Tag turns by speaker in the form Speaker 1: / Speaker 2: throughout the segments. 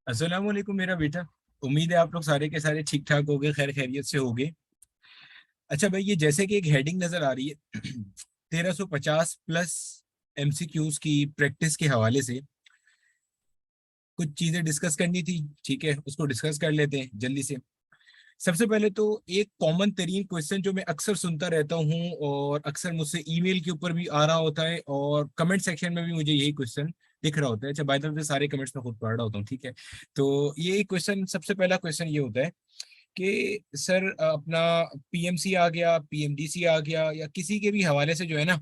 Speaker 1: अस्सलाम वालेकुम मेरा बेटा। उम्मीद है आप लोग सारे के सारे ठीक ठाक होगे, खैर खैरियत से होगे। अच्छा भाई, ये जैसे कि एक हेडिंग नजर आ रही है 1350 प्लस एमसीक्यूज की प्रैक्टिस के हवाले से कुछ चीजें डिस्कस करनी थी। ठीक है, उसको डिस्कस कर लेते हैं जल्दी से। सबसे पहले तो एक कॉमन तरीन क्वेश्चन जो मैं अक्सर सुनता रहता हूँ और अक्सर मुझसे ईमेल के ऊपर भी आ रहा होता है और कमेंट सेक्शन में भी मुझे यही क्वेश्चन दिख रहा होता है। अच्छा, बाय द वे सारे कमेंट्स में खुद पढ़ रहा होता हूँ, ठीक है। तो ये क्वेश्चन, सबसे पहला क्वेश्चन ये होता है कि सर अपना पीएमसी आ गया, पीएमडीसी आ गया, या किसी के भी हवाले से जो है ना,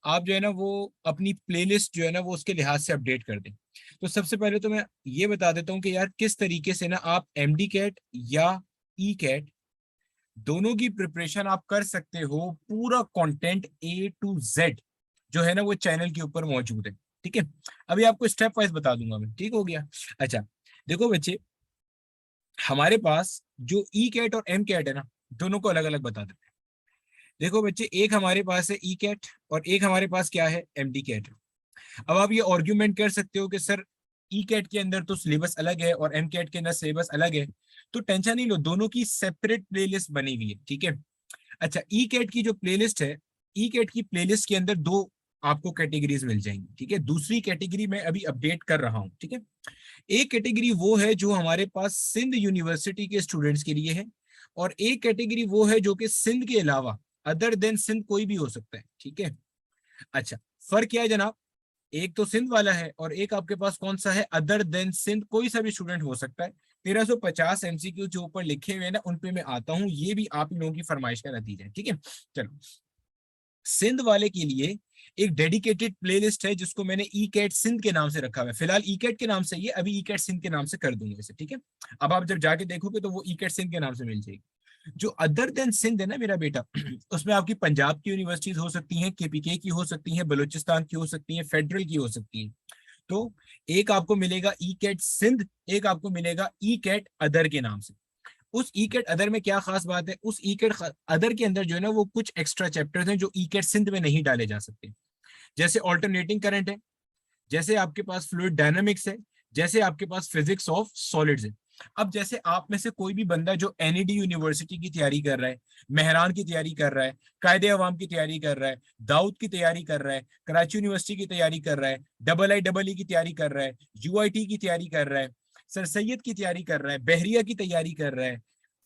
Speaker 1: आप जो है ना वो अपनी प्लेलिस्ट जो है ना वो उसके लिहाज से अपडेट कर दें। तो सबसे पहले तो मैं ये बता देता हूँ कि यार किस तरीके से ना आप एमडी कैट या ई कैट दोनों की प्रिपरेशन आप कर सकते हो। पूरा कंटेंट ए टू जेड जो है ना वो चैनल के ऊपर मौजूद है। ठीक है, अभी आपको स्टेप वाइज बता दूंगा मैं, ठीक हो गया। अच्छा, देखो बच्चे, हमारे पास जो ई कैट और एम कैट है ना, दोनों को अलग अलग बता देते हैं। देखो बच्चे, एक हमारे पास है ई कैट और एक हमारे पास क्या है, एम डी कैट। अब आप ये आर्ग्यूमेंट कर सकते हो कि सर ई कैट के अंदर तो सिलेबस अलग है और एम कैट के अंदर सिलेबस अलग है। तो टेंशन नहीं लो, दोनों की सेपरेट प्लेलिस्ट बनी हुई है, ठीक है। अच्छा, ई कैट की जो प्लेलिस्ट है, ई कैट की प्लेलिस्ट के अंदर दो आपको कैटेगरीज मिल जाएंगी, ठीक है। दूसरी कैटेगरी मैं अभी अपडेट कर रहा हूँ, ठीक है। एक कैटेगरी वो है जो हमारे पास सिंध यूनिवर्सिटी के स्टूडेंट्स के लिए है, और एक कैटेगरी वो है जो कि सिंध के अलावा अदर देन सिंध कोई भी हो सकता है, ठीक है। अच्छा, फर्क क्या है जनाब, एक तो सिंध वाला है और एक आपके पास कौन सा है, अदर देन सिंध, कोई सा भी स्टूडेंट हो सकता है। 1350 एमसीक्यू जो ऊपर लिखे हुए हैं ना, उन पे मैं आता हूँ, ये भी आप इन लोगों की फरमाइश का नतीजा है, ठीक है। चलो, सिंध वाले के लिए एक डेडिकेटेड प्लेलिस्ट है जिसको मैंने ई कैट सिंध के नाम से रखा हुआ है। फिलहाल ई कैट के नाम से, ये अभी ई कैट सिंध के नाम से कर दूंगा इसे, ठीक है। अब आप जब जाके देखोगे तो वो ई कैट सिंध के नाम से मिल जाएगी। जो अदर देन सिंध है ना मेरा बेटा, उसमें आपकी पंजाब की यूनिवर्सिटीज हो सकती हैं, केपीके की हो सकती हैं, बलूचिस्तान की हो सकती हैं, फेडरल की हो सकती हैं। तो एक आपको मिलेगा ई कैट सिंध, एक आपको मिलेगा ई कैट अदर के नाम से। उस ई कैट अदर में क्या खास बात है, उस ई कैट अदर के अंदर जो है ना वो कुछ एक्स्ट्रा चैप्टर्स हैं जो ई कैट सिंध में नहीं डाले जा सकते। जैसे ऑल्टरनेटिंग करंट है, जैसे आपके पास फ्लूइड डायनामिक्स है, जैसे आपके पास फिजिक्स ऑफ सॉलिड्स है। अब जैसे आप में से कोई भी बंदा जो एनईडी यूनिवर्सिटी की तैयारी कर रहा है, मेहरान की तैयारी कर रहा है, कायदे अवाम की तैयारी कर रहा है, दाऊद की तैयारी कर रहा है, कराची यूनिवर्सिटी की तैयारी कर रहा है, डबल ई की तैयारी कर रहा है, यूआईटी की तैयारी कर रहा है, सर सैयद की तैयारी कर रहा है, बहरिया की तैयारी कर रहा है,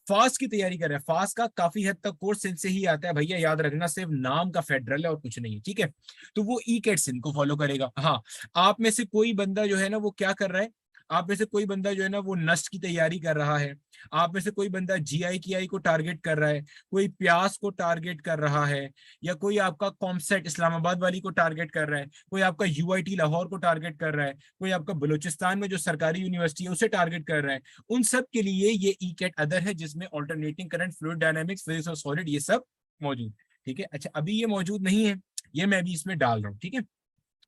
Speaker 1: फास्ट की तैयारी कर रहा है। फास्ट का काफी हद तक कोर्स सिंध से ही आता है भैया, याद रखना, सिर्फ नाम का फेडरल है और कुछ नहीं है, ठीक है। तो वो ई कैट सिंध को फॉलो करेगा। हाँ, आप में से कोई बंदा जो है ना वो क्या कर रहा है, आप में से कोई बंदा जो है ना वो नस्ट की तैयारी कर रहा है, आप में से कोई बंदा जीआई की आई को टारगेट कर रहा है, कोई प्यास को टारगेट कर रहा है, या कोई आपका कॉमसेट इस्लामाबाद वाली को टारगेट कर रहा है, कोई आपका यूआईटी लाहौर को टारगेट कर रहा है, कोई आपका बलूचिस्तान में जो सरकारी यूनिवर्सिटी है उसे टारगेट कर रहा है, उन सब के लिए ये ई कैट अदर है जिसमें alternating current, fluid dynamics, physics और सॉलिड ये सब मौजूद है, ठीक है। अच्छा, अभी ये मौजूद नहीं है, ये मैं अभी इसमें डाल रहा हूँ, ठीक है।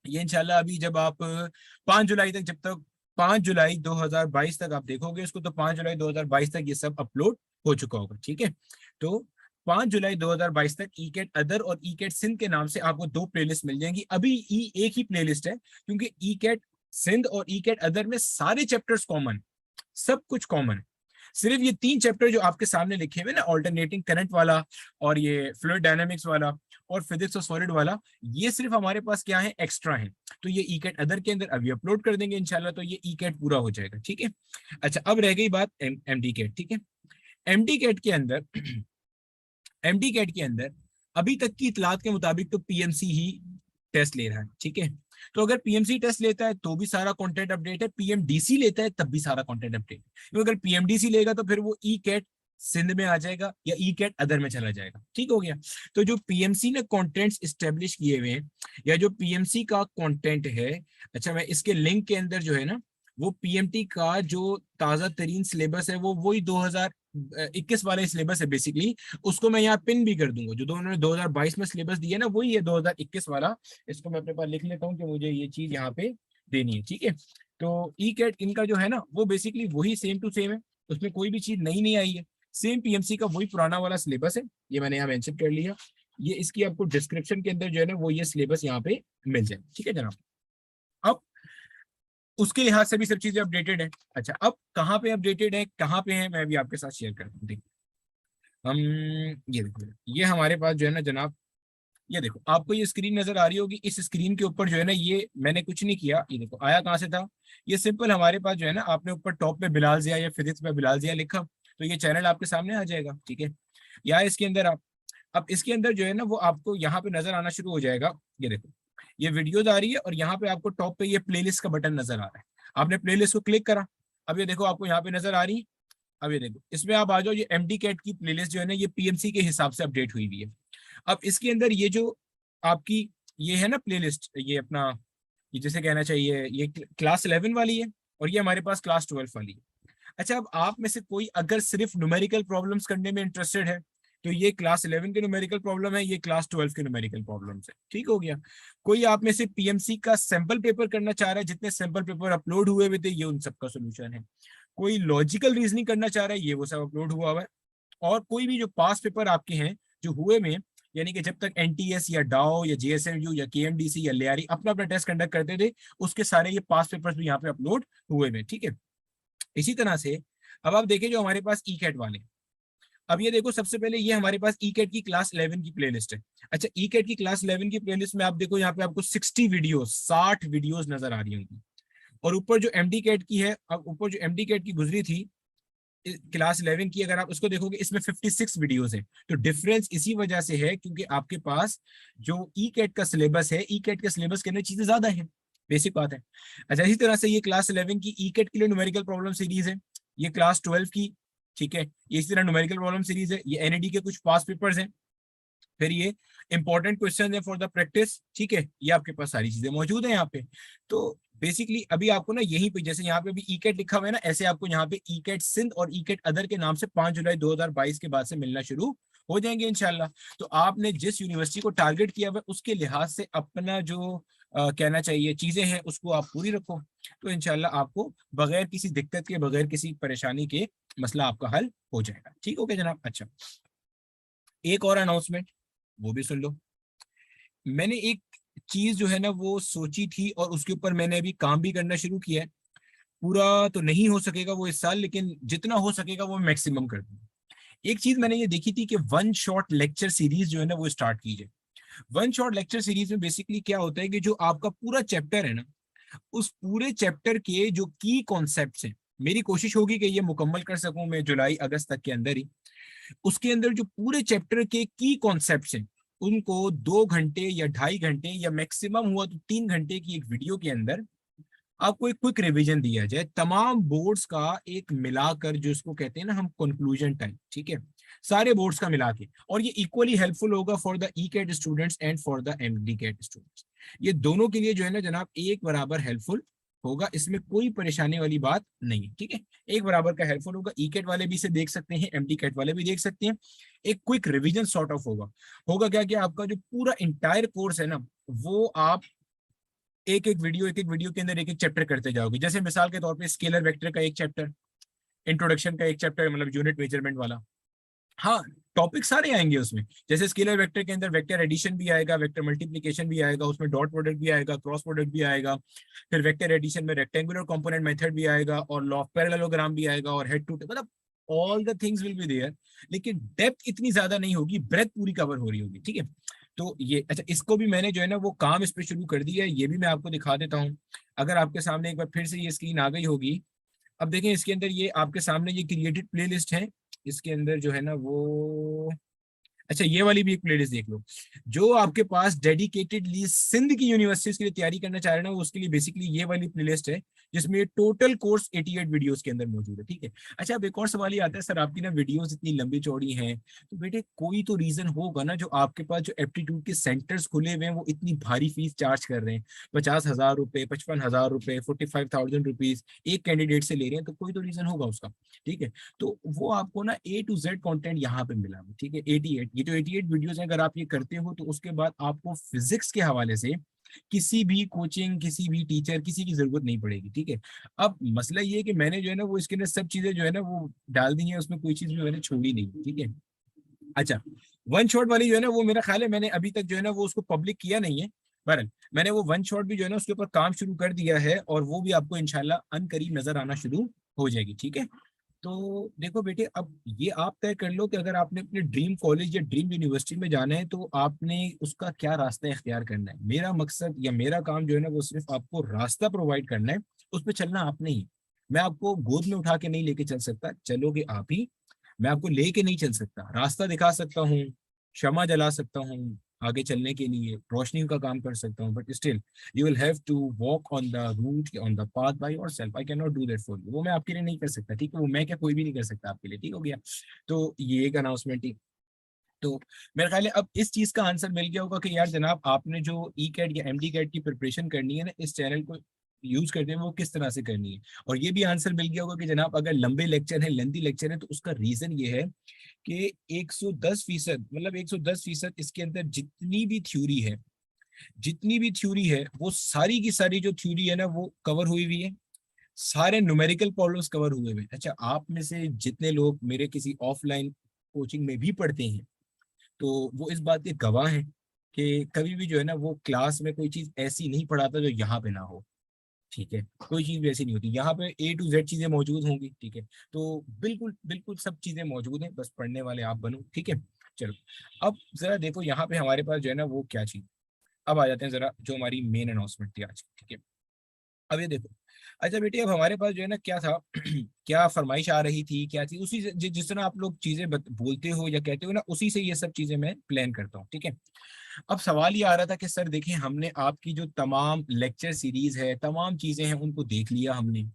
Speaker 1: ये इंशाल्लाह अभी जब आप 5 जुलाई तक, जब तक 5 जुलाई 2022 तक आप देखोगे इसको, तो 5 जुलाई 2022 तक ये सब अपलोड हो चुका होगा, ठीक है। तो 5 जुलाई 2022 तक ई कैट अदर और ई कैट सिंध के नाम से आपको दो प्लेलिस्ट मिल जाएंगी। अभी ई एक ही प्लेलिस्ट है क्योंकि ई कैट सिंध और ई कैट अदर में सारे चैप्टर्स कॉमन, सब कुछ कॉमन है। सिर्फ ये तीन चैप्टर जो आपके सामने लिखे हुए ना, ऑल्टरनेटिंग करंट वाला और ये फ्लूइड डायनामिक्स वाला और फिजिक्स और सॉलिड वाला, ये सिर्फ हमारे पास क्या है, एक्स्ट्रा है। तो ये ई कैट अदर के अंदर अभी अपलोड कर देंगे इंशाल्लाह, तो ये ई कैट पूरा हो जाएगा, ठीक है। अच्छा, अब रह गई बात एमडी कैट, ठीक है। एमडी कैट के अंदर एमडी कैट के अंदर अभी तक की इतलात के मुताबिक तो पीएमसी ही टेस्ट ले रहा है, ठीक है। तो अगर पीएमसी टेस्ट लेता है तो भी सारा कंटेंट अपडेट है, पीएमडीसी लेता है तब भी सारा कंटेंट अपडेट है। क्योंकि अगर पीएमडीसी लेगा तो फिर वो ई कैट सिंध में आ जाएगा या ई कैट अदर में चला जाएगा, ठीक हो गया। तो जो पीएमसी ने कंटेंट्स इस्टेब्लिश किए हुए हैं या जो पीएमसी का कंटेंट है, अच्छा मैं इसके लिंक के अंदर जो है ना, वो पीएमटी का जो ताजा तरीन सिलेबस है वो वही 2021 वाला सिलेबस है बेसिकली। उसको मैं यहाँ पिन भी कर दूंगा, जो उन्होंने 2022 में सिलेबस दिया ना वही है 2021 वाला। इसको मैं अपने पास लिख लेता हूँ कि मुझे ये चीज यहाँ पे देनी है, ठीक है। तो ई कैट इनका जो है ना वो बेसिकली वही सेम टू सेम है, उसमें कोई भी चीज नई नहीं आई है। सेम पीएमसी का वही पुराना वाला सिलेबस है, ये मैंने यहाँ मेंशन कर लिया। ये इसकी आपको डिस्क्रिप्शन के अंदर जो है ना वो ये सिलेबस यहाँ पे मिल जाए, ठीक है जनाब। अब उसके लिहाज से भी सब चीजें अपडेटेड है। अच्छा, अब कहाँ पे अपडेटेड है, कहाँ पे है, मैं भी आपके साथ शेयर करता हूँ। देखिए हम, ये देखो, ये हमारे पास जो है ना जनाब, ये देखो आपको ये स्क्रीन नजर आ रही होगी। इस स्क्रीन के ऊपर जो है ना, ये मैंने कुछ नहीं किया, ये देखो आया कहाँ से था, ये सिंपल हमारे पास जो है ना, आपने ऊपर टॉप पे बिलाल जिया या फिजिक्स पे बिलाल जिया लिखा, तो ये चैनल आपके सामने आ जाएगा। ठीक है, या इसके अंदर आप, अब इसके अंदर जो है ना वो आपको यहाँ पे नजर आना शुरू हो जाएगा। ये देखो ये वीडियोज आ रही है और यहाँ पे आपको टॉप पे ये प्लेलिस्ट का बटन नजर आ रहा है। आपने प्लेलिस्ट को क्लिक करा, अब ये देखो आपको यहाँ पे नजर आ रही है। अब ये देखो इसमें आप आ जाओ, ये एमडी कैट की प्लेलिस्ट जो है ना, ये पीएमसी के हिसाब से अपडेट हुई हुई है। अब इसके अंदर ये जो आपकी ये है ना प्लेलिस्ट, ये अपना, ये जैसे कहना चाहिए ये क्लास 11 वाली है और ये हमारे पास क्लास 12 वाली है। अच्छा, अब आप में से कोई अगर सिर्फ न्यूमेरिकल प्रॉब्लम्स करने में इंटरेस्टेड है, तो ये क्लास 11 के न्यूमेरिकल प्रॉब्लम है, ये क्लास 12 के न्यूमेरिकल प्रॉब्लम्स है। ठीक हो गया। कोई आप में से पीएमसी का सैंपल पेपर करना चाह रहा है, जितने सैंपल पेपर अपलोड हुए हुए थे ये उन सबका सोल्यूशन है। कोई लॉजिकल रीजनिंग करना चाह रहा है, ये वो सब अपलोड हुआ हुआ है। और कोई भी जो पास पेपर आपके हैं जो हुए में, यानी कि जब तक एनटीएस या डाओ या जेएसएमयू या केएमडीसी या लेआरी अपना अपना टेस्ट कंडक्ट करते थे, उसके सारे ये पास पेपर्स भी यहाँ पे अपलोड हुए में। ठीक है, इसी तरह से अब आप देखें जो हमारे पास ई कैट वाले, अब ये देखो सबसे पहले ये हमारे पास ई कैट की क्लास 11 की प्लेलिस्ट है। अच्छा, ई कैट की क्लास 11 की प्लेलिस्ट में आप देखो यहाँ पे आपको 60 वीडियोस नजर आ रही होंगी। और ऊपर जो एमडी कैट की है, अब ऊपर जो एमडी कैट की गुजरी थी क्लास 11 की, अगर आप उसको देखोगे इसमें 56 वीडियोस है। तो डिफरेंस इसी वजह से है क्योंकि आपके पास जो ई कैट का सिलेबस है, ई कैट के सिलेबस के अंदर चीजें ज्यादा है, बेसिक बात है। अच्छा, इसी तरह से ये क्लास 11 की ई कैट के लिए न्यूमेरिकल प्रॉब्लम सीरीज है, ये क्लास 12 की, ठीक है, ये इसी तरह न्यूमेरिकल प्रॉब्लम सीरीज है, ये एनईडी के कुछ पास पेपर्स हैं, फिर ये इंपॉर्टेंट क्वेश्चन है फॉर द प्रैक्टिस। ठीक है, ये आपके पास सारी चीजें मौजूद है यहाँ पे। तो बेसिकली अभी आपको ना यहीं पे, जैसे यहाँ पे भी ई कैट लिखा हुआ है ना, ऐसे आपको यहाँ पे ई कैट सिंध और ई कैट अदर के नाम से 5 जुलाई 2022 के बाद से मिलना शुरू हो जाएंगे इंशाल्लाह। तो आपने जिस यूनिवर्सिटी को टारगेट किया हुआ उसके लिहाज से अपना जो कहना चाहिए चीजें हैं उसको आप पूरी रखो, तो इंशाल्लाह आपको बगैर किसी दिक्कत के, बगैर किसी परेशानी के मसला आपका हल हो जाएगा। ठीक हो गया जनाब। अच्छा, एक और अनाउंसमेंट, वो भी सुन लो। मैंने एक चीज जो है ना वो सोची थी और उसके ऊपर मैंने अभी काम भी करना शुरू किया है। पूरा तो नहीं हो सकेगा वो इस साल, लेकिन जितना हो सकेगा वो मैक्सिमम कर दूंगा। एक चीज मैंने ये देखी थी कि वन शॉट लेक्चर सीरीज जो है ना वो स्टार्ट कीजिए। वन शॉट लेक्चर सीरीज में बेसिकली क्या होता है कि जो आपका पूरा चैप्टर है ना, उस पूरे चैप्टर के जो की कॉन्सेप्ट्स हैं, मेरी कोशिश होगी कि ये मुकम्मल कर सकूं मैं जुलाई अगस्त तक के अंदर ही। उसके अंदर जो पूरे चैप्टर के की कॉन्सेप्ट्स हैं उनको 2 घंटे या 2.5 घंटे या मैक्सिमम हुआ तो 3 घंटे की एक वीडियो के अंदर आपको एक क्विक रिवीजन दिया जाए, तमाम बोर्ड्स का एक मिलाकर, जो इसको कहते हैं ना हम कंक्लूजन टाइम। ठीक है, सारे बोर्ड्स का मिला के, और ये इक्वली हेल्पफुल होगा for the E CAT students and for the MD CAT students. ये दोनों के लिए जो है ना जनाब एक बराबर हेल्पफुल होगा, इसमें कोई परेशानी वाली बात नहीं है। ठीक है, एक बराबर का हेल्पफुल होगा, ई कैट वाले भी इसे देख सकते हैं, एमडी कैट वाले भी देख सकते हैं। एक क्विक रिवीजन सॉर्ट ऑफ होगा। होगा क्या कि आपका जो पूरा इंटायर कोर्स है ना, वो आप एक एक वीडियो के अंदर एक एक चैप्टर करते जाओगे। जैसे मिसाल के तौर पे स्केलर वेक्टर का एक चैप्टर, इंट्रोडक्शन का एक चैप्टर, मतलब यूनिट मेजरमेंट वाला। हाँ, टॉपिक सारे आएंगे उसमें, जैसे स्केलर वेक्टर के अंदर वेक्टर एडिशन भी आएगा, वेक्टर मल्टीप्लिकेशन भी आएगा, उसमें डॉट प्रोडक्ट भी आएगा, क्रॉस प्रोडक्ट भी आएगा। फिर वेक्टर एडिशन में रेक्टेंगुलर कंपोनेंट मेथड भी आएगा, और लॉ ऑफ पैरेललोग्राम भी आएगा, और हेड टू, मतलब all the things will be there. लेकिन डेप्थ इतनी ज्यादा नहीं होगी, ब्रेथ पूरी कवर हो रही होगी। ठीक है, तो ये अच्छा, इसको भी मैंने जो है ना वो काम इस पे शुरू कर दिया है, ये भी मैं आपको दिखा देता हूँ। अगर आपके सामने एक बार फिर से ये स्क्रीन आ गई होगी, अब देखें इसके अंदर ये आपके सामने ये क्रिएटेड प्लेलिस्ट है। इसके अंदर जो है ना वो, अच्छा ये वाली भी एक प्लेलिस्ट देख लो। जो आपके पास डेडिकेटेडली सिंध की यूनिवर्सिटीज के लिए तैयारी करना चाह रहे हैं ना, उसके लिए बेसिकली ये वाली प्लेलिस्ट है, जिसमें टोटल कोर्स 88 वीडियोस के अंदर मौजूद है। ठीक है, अच्छा अब एक और सवाल ये आता है, सर आपकी ना वीडियोस इतनी लंबी चौड़ी हैं, तो बेटे कोई तो रीजन होगा ना, जो आपके पास जो एप्टीट्यूड के सेंटर्स खुले हुए हैं वो इतनी भारी फीस चार्ज कर रहे हैं, 50,000 रुपए, 55,000 रुपए, 45,000 रुपीज एक कैंडिडेट से ले रहे हैं, तो कोई तो रीजन होगा उसका। ठीक है, तो वो आपको ना A to Z कंटेंट यहाँ पे मिला है। ठीक है, 88, ये जो 88 वीडियोस हैं, अगर आप ये करते हो तो उसके बाद आपको फिजिक्स के हवाले से किसी भी कोचिंग, किसी भी टीचर, किसी की जरूरत नहीं पड़ेगी। ठीक है, अब मसला ये है कि मैंने जो है ना वो इसके अंदर सब चीजें जो है ना वो डाल दी है, उसमें कोई चीज भी मैंने छोड़ी नहीं। ठीक है, अच्छा वन शॉट वाली जो है ना वो मेरा ख्याल है मैंने अभी तक जो है ना वो उसको पब्लिक किया नहीं है। बहरहाल मैंने वो वन शॉट भी जो है ना उसके ऊपर काम शुरू कर दिया है, और वो भी आपको इंशाल्लाह अनकरीब नजर आना शुरू हो जाएगी, ठीक है। तो देखो बेटे, अब ये आप तय कर लो कि अगर आपने अपने ड्रीम कॉलेज या ड्रीम यूनिवर्सिटी में जाना है तो आपने उसका क्या रास्ता इख्तियार करना है। मेरा मकसद या मेरा काम जो है ना वो सिर्फ आपको रास्ता प्रोवाइड करना है, उस पर चलना आपने ही। मैं आपको गोद में उठा के नहीं लेके चल सकता, चलोगे आप ही। मैं आपको लेके नहीं चल सकता, रास्ता दिखा सकता हूँ, क्षमा जला सकता हूँ, आगे चलने के लिए रोशनी का काम कर सकता हूँ, but still you will have to walk on the route, on the path by yourself. I can not do that for you. वो मैं आपके लिए नहीं कर सकता, ठीक है। वो मैं क्या, कोई भी नहीं कर सकता आपके लिए, ठीक हो गया। तो ये एक अनाउंसमेंट थी। तो मेरे ख्याल है अब इस चीज का आंसर मिल गया होगा कि यार जनाब, आपने जो ई कैट या एमडी कैट की प्रिपरेशन करनी है ना इस चैनल को यूज करते हुए, वो किस तरह से करनी है। और ये भी आंसर मिल गया होगा कि जनाब अगर लंबे लेक्चर है, लेंथी लेक्चर है, तो उसका रीजन ये है कि 110%, मतलब 110% इसके अंदर जितनी भी थ्योरी है वो सारी की सारी जो थ्योरी है ना वो कवर हुई हुई है। सारे न्यूमेरिकल प्रॉब्लम्स कवर हुए हुए हैं। अच्छा, आप में से जितने लोग मेरे किसी ऑफलाइन कोचिंग में भी पढ़ते हैं तो वो इस बात के गवाह हैं कि कभी भी जो है ना वो क्लास में कोई चीज ऐसी नहीं पढ़ाता जो यहाँ पे ना हो, ठीक है। कोई चीज वैसी नहीं होती, यहाँ पे A to Z चीजें मौजूद होंगी, ठीक है। तो बिल्कुल बिल्कुल सब चीजें मौजूद हैं, बस पढ़ने वाले आप बनो, ठीक है। चलो, अब जरा देखो यहाँ पे हमारे पास जो है ना वो क्या चीज। अब आ जाते हैं जरा जो हमारी मेन अनाउंसमेंट थी आज, ठीक है। अब ये देखो, अच्छा बेटी, अब हमारे पास जो है ना क्या था क्या फरमाइश आ रही थी, क्या थी, उसी से जिस तरह आप लोग चीजें बोलते हो या कहते हो ना, उसी से ये सब चीजें मैं प्लान करता हूँ, ठीक है। अब सवाल ये आ रहा था कि सर देखिए, हमने आपकी जो तमाम लेक्चर सीरीज है, तमाम चीजें हैं, उनको देख लिया हमने,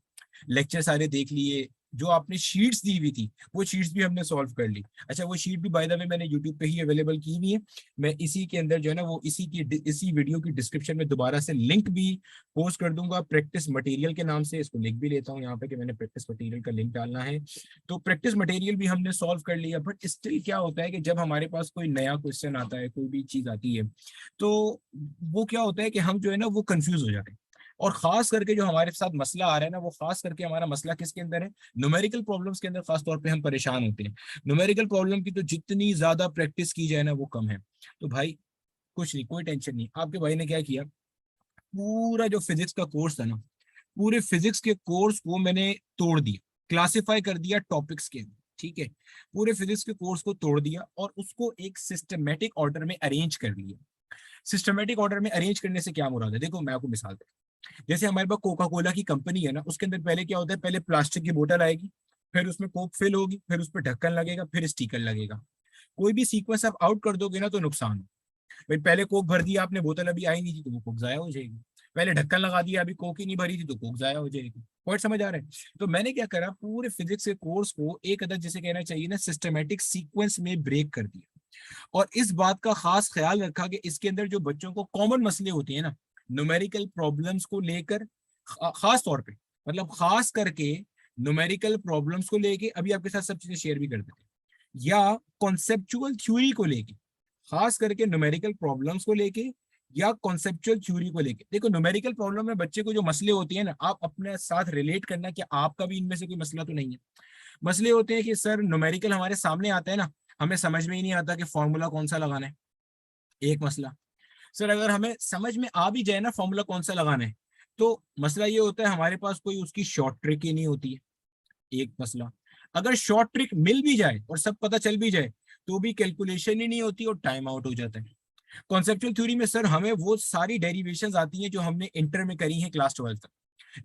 Speaker 1: लेक्चर सारे देख लिए, जो आपने शीट्स दी हुई थी वो शीट्स भी हमने सॉल्व कर ली। अच्छा, वो शीट भी बाय द वे मैंने यूट्यूब पे ही अवेलेबल की हुई है। मैं इसी के अंदर जो है ना वो इसी वीडियो की डिस्क्रिप्शन में दोबारा से लिंक भी पोस्ट कर दूंगा, प्रैक्टिस मटेरियल के नाम से। इसको लिख भी लेता हूँ यहाँ पे कि मैंने प्रैक्टिस मटेरियल का लिंक डालना है। तो प्रैक्टिस मटेरियल भी हमने सॉल्व कर लिया, बट स्टिल क्या होता है कि जब हमारे पास कोई नया क्वेश्चन आता है, कोई भी चीज आती है, तो वो क्या होता है कि हम जो है ना वो कंफ्यूज हो जाते हैं। और खास करके जो हमारे साथ मसला आ रहा है ना, वो खास करके हमारा मसला किसके अंदर है, न्यूमेरिकल प्रॉब्लम्स के अंदर खास तौर पे हम परेशान होते हैं। न्यूमेरिकल प्रॉब्लम की तो जितनी ज्यादा प्रैक्टिस की जाए ना वो कम है। तो भाई कुछ नहीं, कोई टेंशन नहीं, आपके भाई ने क्या किया, पूरा जो फिजिक्स का कोर्स था ना, पूरे फिजिक्स के कोर्स को मैंने तोड़ दिया, क्लासिफाई कर दिया टॉपिक्स के अंदर, ठीक है। पूरे फिजिक्स के कोर्स को तोड़ दिया और उसको एक सिस्टमेटिक ऑर्डर में अरेंज कर लिया। सिस्टमेटिक ऑर्डर में अरेंज करने से क्या मुराद है, देखो मैं आपको मिसाल दूं। जैसे हमारे पास कोका कोला की कंपनी है ना, उसके अंदर पहले क्या होता है, पहले प्लास्टिक की बोतल आएगी, फिर उसमें कोक फिल होगी, फिर उस पर ढक्कन लगेगा, फिर स्टिकर लगेगा। कोई भी सीक्वेंस आप आउट कर दोगे ना तो नुकसान है। भाई पहले कोक भर दिया आपने, बोतल अभी आई नहीं थी तो वो कोक जाया हो जाएगी। पहले ढक्कन लगा दिया, अभी कोक ही नहीं भरी थी तो कोक जाया हो जाएगी। पॉइंट समझ आ रहा है। तो मैंने क्या करा, पूरे फिजिक्स के कोर्स को एक अदर जिसे कहना चाहिए ना सिस्टमेटिक सीक्वेंस में ब्रेक कर दिया। और इस बात का खास ख्याल रखा कि इसके अंदर जो बच्चों को कॉमन मसले होते हैं ना, न्यूमेरिकल प्रॉब्लम्स को लेकर, खास तौर पे, मतलब खास करके न्यूमेरिकल प्रॉब्लम्स को लेके, अभी आपके साथ सब चीजें शेयर भी कर देते हैं, या कॉन्सेप्चुअल थ्योरी को लेके, खास करके न्यूमेरिकल प्रॉब्लम्स को लेके या कॉन्सेप्चुअल थ्योरी को लेके। देखो न्यूमेरिकल प्रॉब्लम में बच्चे को जो मसले होते हैं ना, आप अपने साथ रिलेट करना कि आपका भी इनमें से कोई मसला तो नहीं है। मसले होते हैं कि सर न्यूमेरिकल हमारे सामने आता है ना, हमें समझ में ही नहीं आता कि फॉर्मूला कौन सा लगाना है, एक मसला। सर अगर हमें समझ में आ भी जाए ना फॉर्मूला कौन सा लगाना है, तो मसला ये होता है हमारे पास कोई उसकी शॉर्ट ट्रिक ही नहीं होती है, एक मसला। अगर शॉर्ट ट्रिक मिल भी जाए और सब पता चल भी जाए तो भी कैलकुलेशन ही नहीं होती और टाइम आउट हो जाता है। कॉन्सेप्चुअल थ्योरी में सर हमें वो सारी डेरिवेशंस आती हैं जो हमने इंटर में करी हैं क्लास 12 तक,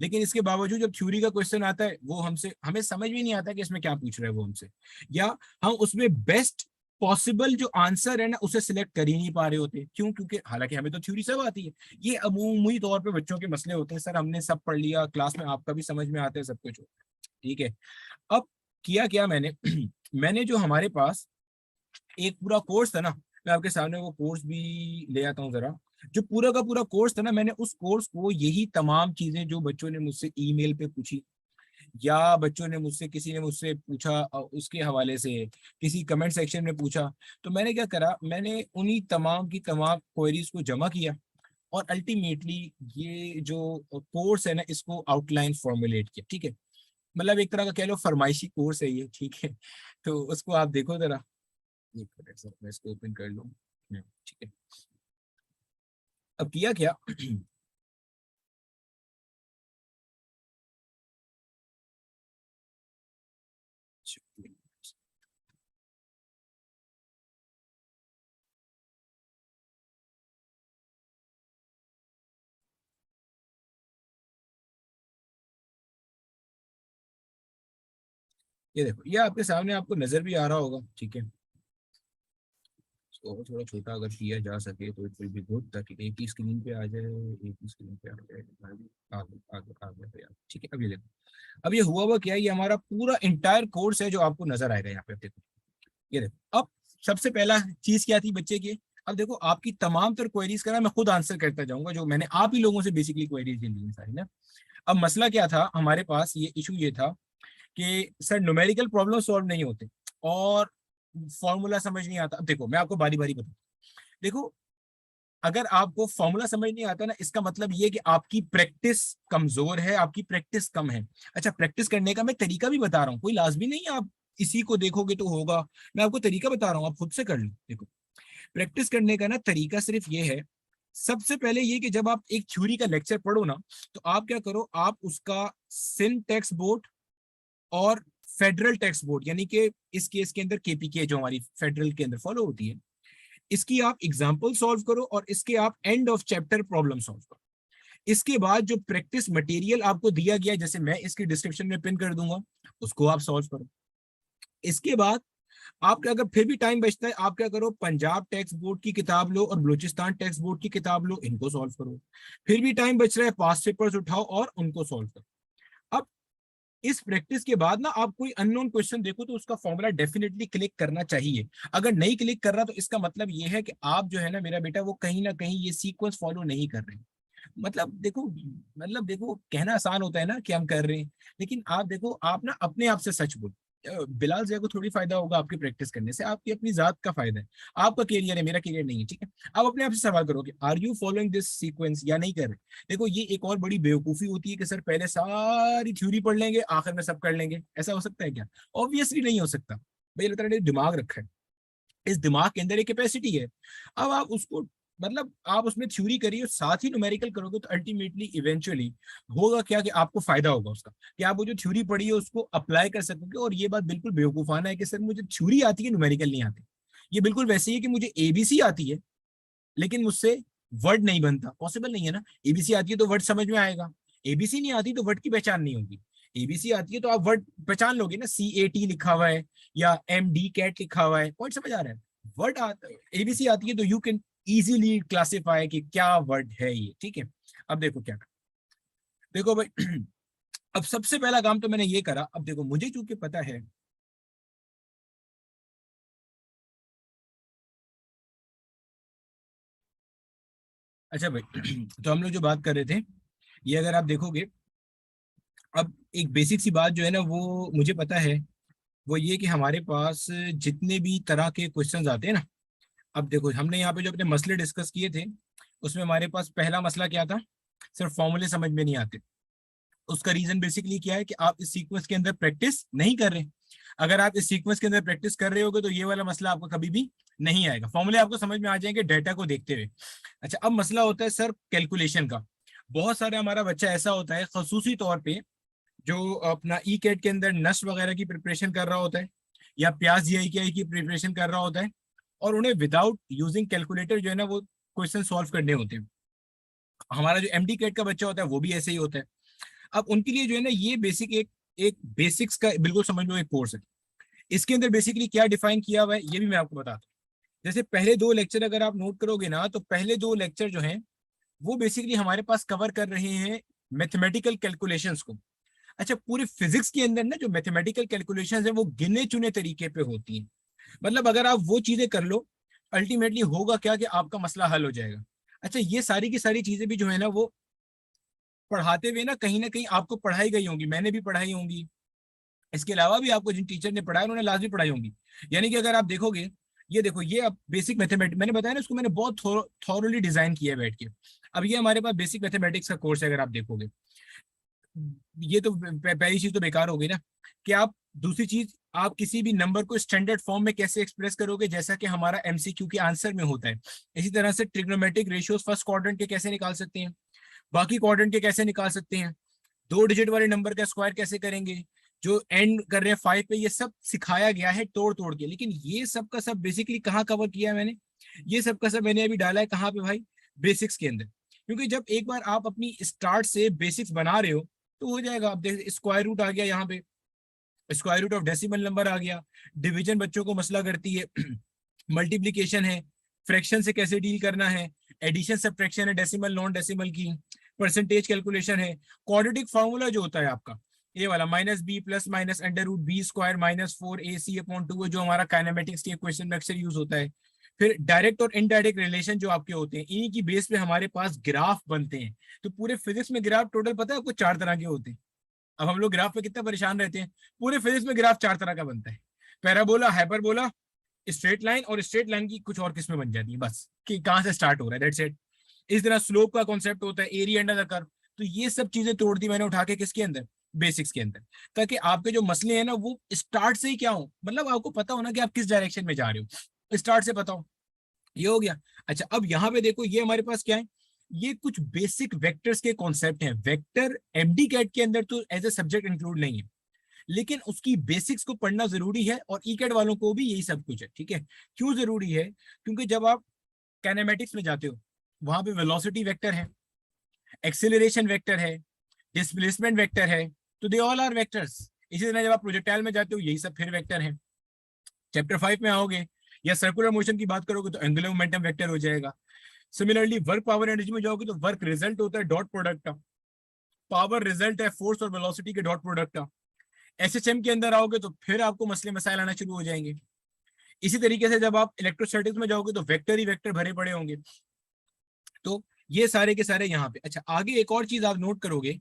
Speaker 1: लेकिन इसके बावजूद जब थ्योरी का क्वेश्चन आता है वो हमसे, हमें समझ में नहीं आता कि इसमें क्या पूछ रहे हैं वो हमसे, या हम उसमें बेस्ट पॉसिबल जो आंसर है ना उसे सिलेक्ट कर ही नहीं पा रहे होते। क्यों? क्योंकि हालांकि हमें तो थ्योरी सब आती है। ये अमूमी तौर पे बच्चों के मसले होते हैं, सर हमने सब पढ़ लिया क्लास में, आपका भी समझ में आता है सब कुछ होता है, ठीक है। अब किया क्या मैंने मैंने जो हमारे पास एक पूरा कोर्स था ना, मैं आपके सामने वो कोर्स भी ले आता हूँ जरा। जो पूरा का पूरा कोर्स था ना, मैंने उस कोर्स को यही तमाम चीजें जो बच्चों ने मुझसे ईमेल पे पूछी, या बच्चों ने मुझसे, किसी ने मुझसे पूछा उसके हवाले से, किसी कमेंट सेक्शन में पूछा, तो मैंने क्या करा, मैंने उन्हीं तमाम की तमाम क्वेरीज को जमा किया और अल्टीमेटली ये जो कोर्स है ना इसको आउटलाइन फॉर्मुलेट किया, ठीक है। मतलब एक तरह का कह लो फरमाइशी कोर्स है ये, ठीक है। तो उसको आप देखो जरा, एक मिनट सर मैं इसको ओपन कर लूँ, ठीक है। अब किया क्या, ये देखो ये आपके सामने आपको नजर भी आ रहा होगा, ठीक है। तो थोड़ा छोटा अगर किया जा सके तो इट विल बी गुड, ताकि एक ही स्क्रीन पे आ जाए, एक ही स्क्रीन पे आ जाए। आगे आगे आगे पे आगे। ठीक है, अब ये देखो, अब ये हुआ क्या है, ये हमारा पूरा इंटायर कोर्स है जो आपको नजर आएगा यहाँ पे। देखो ये देखो, अब सबसे पहला चीज क्या थी बच्चे की। अब देखो आपकी तमाम तर क्वेरीज का ना मैं खुद आंसर करता जाऊंगा, जो मैंने आप ही लोगों से बेसिकली क्वेरीज ली है सारी ना। अब मसला क्या था हमारे पास, ये इशू ये था कि सर न्यूमेरिकल प्रॉब्लम सॉल्व नहीं होते और फॉर्मूला समझ नहीं आता। अब देखो मैं आपको बारी बारी बताऊं। देखो अगर आपको फॉर्मूला समझ नहीं आता ना, इसका मतलब ये कि आपकी प्रैक्टिस कमजोर है, आपकी प्रैक्टिस कम है। अच्छा, प्रैक्टिस करने का मैं तरीका भी बता रहा हूँ, कोई लाजमी नहीं है आप इसी को देखोगे तो होगा। मैं आपको तरीका बता रहा हूँ, आप खुद से कर लो। देखो प्रैक्टिस करने का ना तरीका सिर्फ ये है, सबसे पहले ये कि जब आप एक थ्योरी का लेक्चर पढ़ो ना, तो आप क्या करो, आप उसका सिन टेक्स्ट बोर्ड और फेडरल टेक्स्ट बोर्ड, यानी कि इस केस के अंदर केपीके जो हमारी फेडरल के अंदर फॉलो होती है, इसकी आप एग्जाम्पल सॉल्व करो और इसके आप end of chapter problem solve करो। इसके बाद जो प्रैक्टिस मटेरियल आपको दिया गया, जैसे मैं इसकी डिस्क्रिप्शन में पिन कर दूंगा, उसको आप सॉल्व करो। इसके बाद आपका अगर फिर भी टाइम बचता है, आप क्या करो, पंजाब टेक्स्ट बोर्ड की किताब लो और बलूचिस्तान टेक्स्ट बोर्ड की किताब लो, इनको सॉल्व करो। फिर भी टाइम बच रहा है, पास्ट पेपर्स उठाओ और उनको सॉल्व करो। अब इस प्रैक्टिस के बाद ना आप कोई अननोन क्वेश्चन देखो तो उसका फॉर्मूला डेफिनेटली क्लिक करना चाहिए। अगर नहीं क्लिक कर रहा तो इसका मतलब ये है कि आप जो है ना मेरा बेटा, वो कहीं ना कहीं ये सीक्वेंस फॉलो नहीं कर रहे। मतलब देखो कहना आसान होता है ना कि हम कर रहे हैं, लेकिन आप देखो, आप ना अपने आप से सच बोलो। बिलाल जय को थोड़ी फायदा होगा आपकी प्रैक्टिस करने से, आपकी अपनी जात का फायदा है, आपका करियर है, मेरा करियर नहीं है, ठीक है। आप अपने आप से सवाल करोगे, are you following this sequence या नहीं कर रहे। देखो ये एक और बड़ी बेवकूफी होती है कि सर पहले सारी थ्योरी पढ़ लेंगे, आखिर में सब कर लेंगे। ऐसा हो सकता है क्या? ऑब्वियसली नहीं हो सकता भाई। अल्लाह ताला ने दिमाग रखा है, इस दिमाग के अंदर एक कैपेसिटी है। अब आप उसको, मतलब आप उसमें थ्योरी करिए और साथ ही न्यूमेरिकल करोगे तो अल्टीमेटली इवेंचुअली होगा क्या कि आपको फायदा होगा उसका, कि आप वो जो थ्योरी पढ़ी है उसको अप्लाई कर सकोगे। और ये बात बिल्कुल बेवकूफाना है कि सर मुझे थ्योरी आती है न्यूमेरिकल नहीं आती। ये बिल्कुल वैसे ही है कि मुझे एबीसी आती है लेकिन मुझसे वर्ड नहीं बनता, पॉसिबल नहीं है ना। एबीसी आती है तो वर्ड समझ में आएगा, एबीसी नहीं आती तो वर्ड की पहचान नहीं होगी। एबीसी आती है तो आप वर्ड पहचान लोगे ना, CAT लिखा हुआ है या MD कैट लिखा हुआ है, वर्ड समझ आ रहा है। वर्ड एबीसी आती है तो यू कैन इजीली क्लासिफाई कि क्या वर्ड है ये, ठीक है। अब देखो क्या, देखो भाई अब सबसे पहला काम तो मैंने ये करा। अब देखो मुझे चूंकि पता है, अच्छा भाई तो हम लोग जो बात कर रहे थे, ये अगर आप देखोगे, अब एक बेसिक सी बात जो है ना वो मुझे पता है, वो ये कि हमारे पास जितने भी तरह के क्वेश्चंस आते हैं ना, अब देखो हमने यहाँ पे जो अपने मसले डिस्कस किए थे, उसमें हमारे पास पहला मसला क्या था, सिर्फ फॉर्मूले समझ में नहीं आते। उसका रीजन बेसिकली क्या है कि आप इस सीक्वेंस के अंदर प्रैक्टिस नहीं कर रहे। अगर आप इस सीक्वेंस के अंदर प्रैक्टिस कर रहे होगे तो ये वाला मसला आपको कभी भी नहीं आएगा, फॉर्मूले आपको समझ में आ जाएंगे डेटा को देखते हुए। अच्छा, अब मसला होता है सर कैलकुलेशन का। बहुत सारे हमारा बच्चा ऐसा होता है खसूसी तौर पे, जो अपना ई कैट के अंदर नस्ट वगैरह की प्रिपरेशन कर रहा होता है या प्याज GI की प्रिपरेशन कर रहा होता है, और उन्हें विदाउट यूजिंग कैलकुलेटर जो है ना वो क्वेश्चन सॉल्व करने होते हैं। हमारा जो MD कैट का बच्चा होता है वो भी ऐसे ही होता है। अब उनके लिए जो है ना ये बेसिक एक एक बेसिक्स का बिल्कुल समझ लो एक कोर्स है। इसके अंदर बेसिकली क्या डिफाइन किया हुआ है ये भी मैं आपको बताता हूँ। जैसे पहले दो लेक्चर अगर आप नोट करोगे ना, तो पहले दो लेक्चर जो हैं वो बेसिकली हमारे पास कवर कर रहे हैं मैथमेटिकल कैलकुलेशंस को। अच्छा, पूरे फिजिक्स के अंदर ना जो मैथमेटिकल कैलकुलेशंस है वो गिने चुने तरीके पे होती हैं। मतलब अगर आप वो चीजें कर लो, अल्टीमेटली होगा क्या कि आपका मसला हल हो जाएगा। अच्छा, ये सारी की सारी चीजें भी जो है ना वो पढ़ाते हुए ना कहीं आपको पढ़ाई गई होंगी, मैंने भी पढ़ाई होंगी, इसके अलावा भी आपको जिन टीचर ने पढ़ाया उन्होंने लाजमी पढ़ाई होंगी। यानी कि अगर आप देखोगे, ये देखो ये अब बेसिक मैथमेटिक्स मैंने बताया ना, इसको मैंने बहुत थॉरली डिजाइन किया है बैठ के। अब ये हमारे पास बेसिक मैथमेटिक्स का कोर्स है, अगर आप देखोगे, ये तो पहली चीज तो बेकार हो गई ना कि आप दूसरी चीज आप किसी भी नंबर को स्टैंडर्ड फॉर्म में कैसे एक्सप्रेस करोगे, जैसा कि हमारा एमसीक्यू के आंसर में होता है। इसी तरह से ट्रिग्नोमेट्रिक रेशियोज फर्स्ट क्वाड्रेंट के कैसे निकाल सकते हैं, बाकी क्वाड्रेंट के कैसे निकाल सकते हैं, 2 डिजिट वाले नंबर का स्क्वायर कैसे करेंगे, जो एंड कर रहे हैं 5 पे, ये सब सिखाया गया है तोड़ तोड़ के। लेकिन ये सब का सब बेसिकली कहाँ कवर किया है मैंने, ये सब का सब मैंने अभी डाला है कहाँ पे भाई, बेसिक्स के अंदर। क्योंकि जब एक बार आप अपनी स्टार्ट से बेसिक्स बना रहे हो तो हो जाएगा। आप देख स्क्वायर रूट आ गया यहाँ पे, square root of decimal number आ गया, डिवीजन बच्चों को मसला करती है, मल्टीप्लीकेशन है, फ्रैक्शन से कैसे डील करना है, एडिशन सब्ट्रैक्शन है डेसिमल नॉन डेसिमल की, परसेंटेज कैलकुलेशन है, क्वाड्रेटिक फार्मूला जो होता है आपका ये वाला minus B plus minus under root B square minus 4ac/2 जो हमारा काइनेमेटिक्स के क्वेश्चन में अक्सर यूज होता है। फिर डायरेक्ट और इनडायरेक्ट रिलेशन जो आपके होते हैं, इन्हीं की बेस पे हमारे पास ग्राफ बनते हैं। तो पूरे फिजिक्स में ग्राफ टोटल पता है आपको 4 तरह के होते हैं। अब हम लोग ग्राफ पे कितना परेशान रहते हैं, पूरे फिजिक्स में ग्राफ 4 तरह का बनता है, पैराबोला, हाइपरबोला, स्ट्रेट लाइन, और स्ट्रेट लाइन की कुछ और किस्में बन जाती है बस, कि कहाँ से स्टार्ट हो रहा है, दैट्स इट। इस तरह स्लोप का कॉन्सेप्ट होता है, एरिया अंडर द कर्व। तो ये सब चीजें तोड़ दी मैंने उठा के किसके अंदर, बेसिक्स के अंदर, ताकि आपके जो मसले हैं ना वो स्टार्ट से ही क्या हो, मतलब आपको पता हो ना कि आप किस डायरेक्शन में जा रहे हो, स्टार्ट से पता हो। ये हो गया। अच्छा अब यहाँ पे देखो ये हमारे पास क्या है, ये कुछ बेसिक वेक्टर्स के कॉन्सेप्ट हैं। वेक्टर एमडी कैट के अंदर तो एज ए सब्जेक्ट इंक्लूड नहीं है, लेकिन उसकी बेसिक्स को पढ़ना जरूरी है, और ई कैट वालों को भी यही सब कुछ है, ठीक है। क्यों जरूरी है, क्योंकि जब आप काइनेमेटिक्स में जाते हो वहां पे वेलोसिटी वेक्टर है, एक्सेलरेशन वेक्टर है, डिस्प्लेसमेंट वेक्टर है, तो दे ऑल आर वेक्टर्स। इसी तरह जब आप प्रोजेक्टाइल में जाते हो यही सब फिर वेक्टर है। चैप्टर 5 में आओगे या सर्कुलर मोशन की बात करोगे तो एंगुलर मोमेंटम वेक्टर हो जाएगा। सिमिलरली वर्क पावर एनर्जी में जाओगे तो वर्क रिजल्ट होता है डॉट प्रोडक्ट का, पावर रिजल्ट है फोर्स और वेलोसिटी के डॉट प्रोडक्ट का। एसएचएम के अंदर आओगे तो फिर आपको मसले मसाइल आना शुरू हो जाएंगे। इसी तरीके से जब आप इलेक्ट्रोस्टैटिक्स में जाओगे तो वेक्टर ही वेक्टर भरे पड़े होंगे। तो ये सारे के सारे यहाँ पे। अच्छा आगे एक और चीज आप नोट करोगे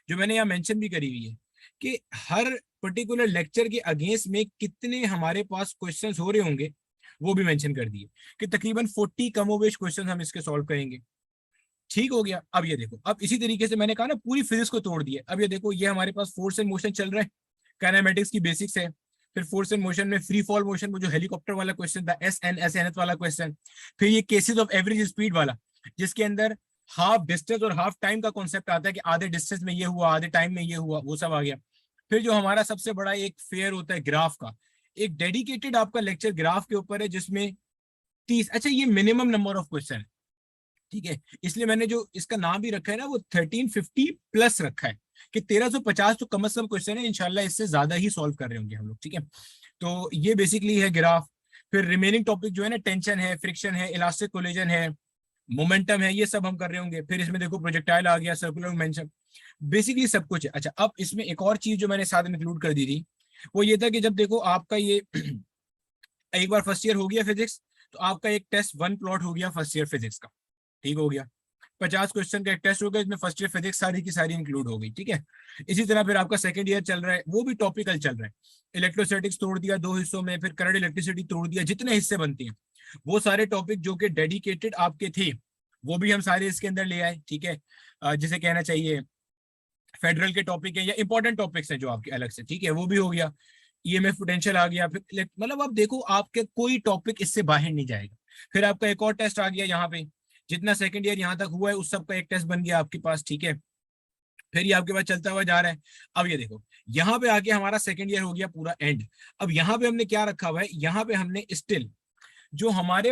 Speaker 1: जो मैंने यहाँ मेंशन भी करी हुई है, कि हर पर्टिकुलर लेक्चर के अगेंस्ट में कितने हमारे पास क्वेश्चंस हो रहे होंगे वो भी मेंशन कर दिए, कि तकरीबन 40 कमोबेश क्वेश्चन हम इसके सॉल्व करेंगे। ठीक हो गया। अब ये देखो, अब इसी तरीके से मैंने कहा ना पूरी फिजिक्स को तोड़ दिया। अब ये देखो ये हमारे पास फोर्स एंड मोशन चल रहा है, काइनेमेटिक्स की बेसिक्स है। फिर फोर्स एंड मोशन में फ्री फॉल मोशन में जो हेलीकॉप्टर वाला क्वेश्चन था, एस एन वाला क्वेश्चन। फिर ये केसेस ऑफ एवरेज स्पीड वाला, जिसके अंदर हाफ डिस्टेंस और हाफ टाइम का कॉन्सेप्ट आता है, कि आधे डिस्टेंस में ये हुआ आधे टाइम में ये हुआ, वो सब आ गया। फिर जो हमारा सबसे बड़ा एक फेयर होता है ग्राफ का, एक डेडिकेटेड आपका लेक्चर ग्राफ के ऊपर है, जिसमें 30, अच्छा ये मिनिमम नंबर ऑफ क्वेश्चन है, ठीक है, इसलिए मैंने जो इसका नाम भी रखा है ना वो 1350 प्लस रखा है, कि 1350 तो कम से कम क्वेश्चन है, इंशाल्लाह इससे ज्यादा ही सॉल्व कर रहे होंगे हम लोग, ठीक है। तो ये बेसिकली है ग्राफ। फिर रिमेनिंग टॉपिक जो है ना, टेंशन है, फ्रिक्शन है, इलास्टिक कोलिजन है, मोमेंटम है, ये सब हम कर रहे होंगे। फिर इसमें देखो प्रोजेक्टाइल आ गया, सर्कुलर मोमेंटम, बेसिकली सब कुछ है। अच्छा अब इसमें एक और चीज जो मैंने साथ में इंक्लूड कर दी थी, वो ये था कि जब देखो आपका ये एक बार फर्स्ट ईयर हो गया फिजिक्स, तो आपका एक टेस्ट 1 प्लॉट हो गया फर्स्ट ईयर फिजिक्स का, ठीक हो गया। 50 क्वेश्चन का एक टेस्ट हो गया, इसमें फर्स्ट ईयर फिजिक्स सारी की सारी इंक्लूड हो गई, ठीक है। इसी तरह फिर आपका सेकंड ईयर चल रहा है, वो भी टॉपिकल चल रहा है। इलेक्ट्रोस्टैटिक्स तोड़ दिया 2 हिस्सों में, फिर करंट इलेक्ट्रिसिटी तोड़ दिया, जितने हिस्से बनते हैं वो सारे टॉपिक जो कि डेडिकेटेड आपके थे वो भी हम सारे इसके अंदर ले आए, ठीक है। जिसे कहना चाहिए फेडरल के टॉपिक है या इंपॉर्टेंट टॉपिक्स हैं जो आपके अलग से, ठीक है, वो भी हो गया। ईएमएफ पोटेंशियल आ गया, फिर मतलब आप देखो आपके कोई टॉपिक इससे बाहर नहीं जाएगा। फिर आपका एक और टेस्ट आ गया यहाँ पे, जितना सेकंड ईयर यहाँ तक हुआ है उस सब का एक टेस्ट बन गया आपके पास, ठीक है। फिर ये आपके पास चलता हुआ जा रहा है। अब ये देखो यहाँ पे आके हमारा सेकंड ईयर हो गया पूरा एंड। अब यहाँ पे हमने क्या रखा हुआ है, यहाँ पे हमने स्टिल जो हमारे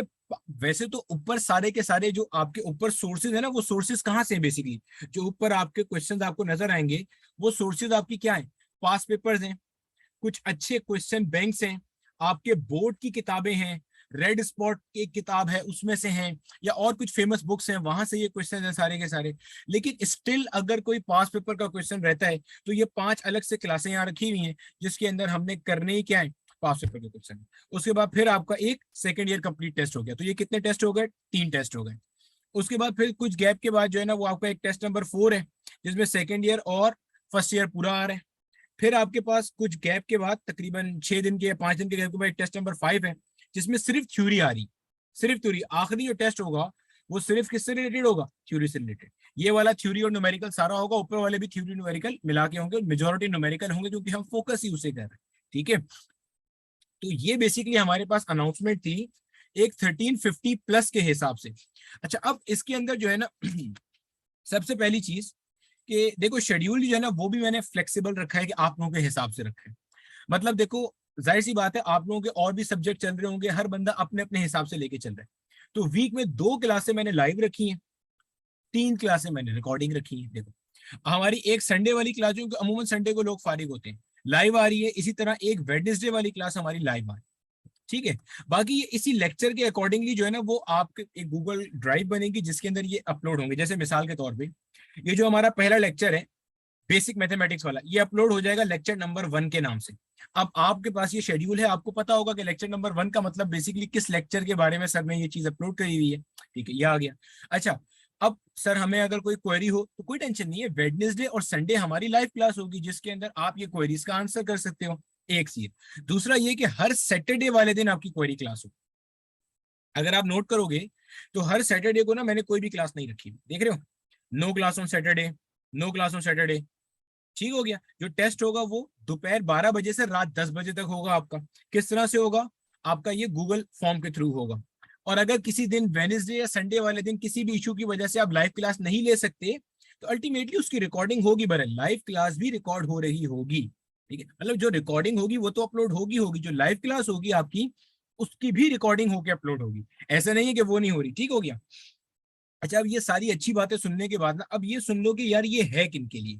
Speaker 1: वैसे तो ऊपर सारे के सारे जो आपके ऊपर सोर्सेज है ना, वो सोर्सेज कहाँ से हैं बेसिकली, जो ऊपर आपके क्वेश्चंस आपको नजर आएंगे वो सोर्सेज आपकी क्या है, पास पेपर्स हैं, कुछ अच्छे क्वेश्चन बैंक्स हैं, आपके बोर्ड की किताबें हैं, रेड स्पॉट की एक किताब है उसमें से हैं, या और कुछ फेमस बुक्स हैं वहां से ये क्वेश्चन हैं सारे के सारे। लेकिन स्टिल अगर कोई पास पेपर का क्वेश्चन रहता है तो ये 5 अलग से क्लासें यहाँ रखी हुई हैं, जिसके अंदर हमने करने ही क्या है, पास पेपर के क्वेश्चन। उसके बाद फिर आपका एक सेकेंड ईयर कंप्लीट टेस्ट हो गया। तो ये कितने टेस्ट हो गए, 3 टेस्ट हो गए। उसके बाद फिर कुछ गैप के बाद जो है ना वो आपका एक टेस्ट नंबर 4 है, जिसमें सेकेंड ईयर और फर्स्ट ईयर पूरा आ रहा है। फिर आपके पास कुछ गैप के बाद तकरीबन 6 दिन के या 5 दिन के गैप के बाद टेस्ट नंबर 5 है, जिसमें सिर्फ थ्योरी आ रही, सिर्फ थ्योरी। आखिरी जो टेस्ट होगा वो सिर्फ किससे रिलेटेड होगा, थ्योरी से रिलेटेड। ये वाला थ्योरी और न्यूमेरिकल सारा होगा, ऊपर वाले भी थ्योरी न्यूमेरिकल मिला के होंगे, मेजोरिटी न्यूमेरिकल होंगे क्योंकि हम फोकस ही उसे कर रहे हैं, ठीक है। तो ये बेसिकली हमारे पास अनाउंसमेंट थी एक 1350 प्लस के हिसाब से। अच्छा, अब इसके अंदर जो है ना सबसे पहली चीज कि देखो शेड्यूल जो है ना वो भी मैंने फ्लेक्सिबल रखा है कि आप लोगों के हिसाब से रखा है। मतलब देखो जाहिर सी बात है आप लोगों के और भी सब्जेक्ट चल रहे होंगे, हर बंदा अपने अपने हिसाब से लेके चल रहा है। तो वीक में 2 क्लासें मैंने लाइव रखी हैं, 3 क्लासें मैंने रिकॉर्डिंग रखी है। देखो हमारी एक संडे वाली क्लास जो अमूमन संडे को लोग फारिग होते हैं लाइव आ रही है, इसी तरह एक वेडनेसडे वाली क्लास हमारी लाइव आ रही है। ठीक है, बाकी ये इसी लेक्चर के अकॉर्डिंगली जो है ना वो आपके एक गूगल ड्राइव बनेगी जिसके अंदर ये अपलोड होंगे। जैसे मिसाल के तौर पे ये जो हमारा पहला लेक्चर है बेसिक मैथमेटिक्स वाला, ये अपलोड हो जाएगा लेक्चर नंबर 1 के नाम से। अब आपके पास ये शेड्यूल है, आपको पता होगा कि लेक्चर नंबर 1 का मतलब बेसिकली किस लेक्चर के बारे में सर ने ये चीज अपलोड करी हुई है। ठीक है, ये आ गया। अच्छा, अब सर हमें अगर कोई क्वेरी हो तो कोई टेंशन नहीं है, वेडनेसडे और संडे हमारी लाइव क्लास होगी जिसके अंदर आप ये क्वेरीज का आंसर कर सकते हो। एक सी है। दूसरा ये कि हर सैटरडे वाले दिन आपकी क्वेरी क्लास हो। अगर आप नोट करोगे तो हर सैटरडे को ना मैंने कोई भी क्लास नहीं रखी, देख रहे हो, no class on Saturday, no class on Saturday. ठीक हो गया। जो टेस्ट होगा वो दोपहर 12 बजे से रात 10 बजे तक होगा आपका। किस तरह से होगा? आपका ये गूगल फॉर्म के थ्रू होगा। और अगर किसी दिन वेनेसडे या संडे वाले दिन किसी भी इशू की वजह से आप लाइव क्लास नहीं ले सकते तो अल्टीमेटली उसकी रिकॉर्डिंग होगी, बरल लाइव क्लास भी रिकॉर्ड हो रही होगी। ठीक है, मतलब जो रिकॉर्डिंग होगी वो तो अपलोड होगी होगी, जो लाइव क्लास होगी आपकी उसकी भी रिकॉर्डिंग होकर अपलोड होगी। ऐसा नहीं है कि वो नहीं हो रही। ठीक हो गया। अच्छा, अब ये सारी अच्छी बातें सुनने के बाद ना अब ये सुन लो कि यार ये है किन के लिए।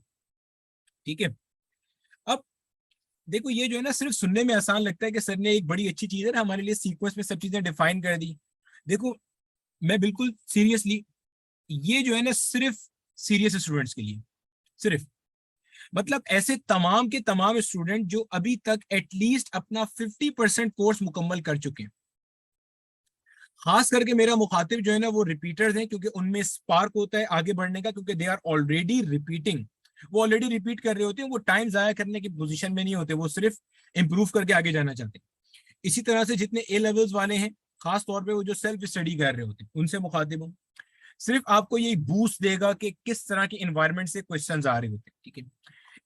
Speaker 1: ठीक है, अब देखो ये जो है ना सिर्फ सुनने में आसान लगता है कि सर ने एक बड़ी अच्छी चीज है ना हमारे लिए सीक्वेंस में सब चीजें डिफाइन कर दी। देखो मैं बिल्कुल सीरियसली, ये जो है ना सिर्फ सीरियस स्टूडेंट्स के लिए, सिर्फ मतलब ऐसे तमाम के तमाम स्टूडेंट जो अभी तक एटलीस्ट अपना 50% कोर्स मुकम्मल कर चुके हैं। खास करके मेरा मुखातिब जो है ना वो रिपीटर्स हैं क्योंकि उनमें स्पार्क होता है आगे बढ़ने का, क्योंकि दे आर ऑलरेडी रिपीटिंग। वो ऑलरेडी रिपीट कर रहे होते हैं, वो टाइम जाया करने की पोजीशन में नहीं होते, वो सिर्फ इंप्रूव करके आगे जाना चाहते हैं। इसी तरह से जितने ए लेवल्स वाले हैं खास तौर पे वो जो सेल्फ स्टडी कर रहे होते हैं उनसे मुखातिब हूँ। सिर्फ आपको यही बूस्ट देगा कि किस तरह के इन्वायरमेंट से क्वेश्चंस आ रहे होते हैं। ठीक है,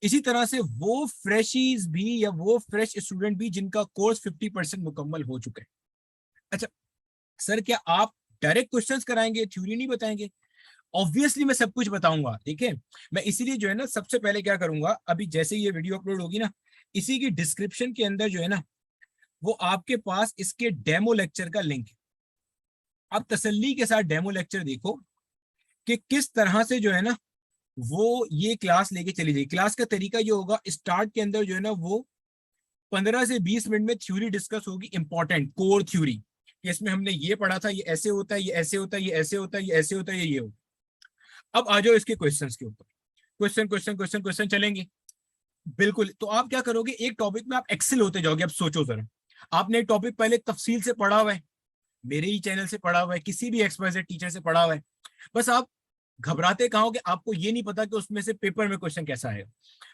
Speaker 1: इसी तरह से वो फ्रेशीज भी या वो फ्रेश स्टूडेंट भी जिनका कोर्स 50% मुकम्मल हो चुका है। अच्छा सर क्या आप डायरेक्ट क्वेश्चंस कराएंगे, थ्योरी नहीं बताएंगे? ऑब्वियसली मैं सब कुछ बताऊंगा। ठीक है, मैं इसीलिए जो है ना सबसे पहले क्या करूंगा, अभी जैसे ये वीडियो अपलोड होगी ना इसी की डिस्क्रिप्शन के अंदर जो है ना वो आपके पास इसके डेमो लेक्चर का लिंक है। आप तसल्ली के साथ डेमो लेक्चर देखो कि किस तरह से जो है ना वो ये क्लास लेके चली जाएगी। क्लास का तरीका ये होगा, स्टार्ट के अंदर जो है ना वो 15 से 20 मिनट में थ्योरी डिस्कस होगी, इंपॉर्टेंट कोर थ्योरी। इसमें हमने ये पढ़ा था, ये ऐसे होता है, ये ऐसे होता है, ये ऐसे होता है, ये ऐसे होता है, ये होता है। अब आ जाओ इसके क्वेश्चंस के ऊपर। क्वेश्चन क्वेश्चन क्वेश्चन क्वेश्चन चलेंगे। बिल्कुल, तो आप क्या करोगे, एक टॉपिक में आप एक्सेल होते जाओगे। अब सोचो जरा, आपने एक टॉपिक पहले तफसील से पढ़ा हुआ है, मेरे ही चैनल से पढ़ा हुआ है, किसी भी एक्सपर्ट टीचर से पढ़ा हुआ है, बस आप घबराते कहाँ हो कि आपको ये नहीं पता कि उसमें से पेपर में क्वेश्चन कैसा आएगा।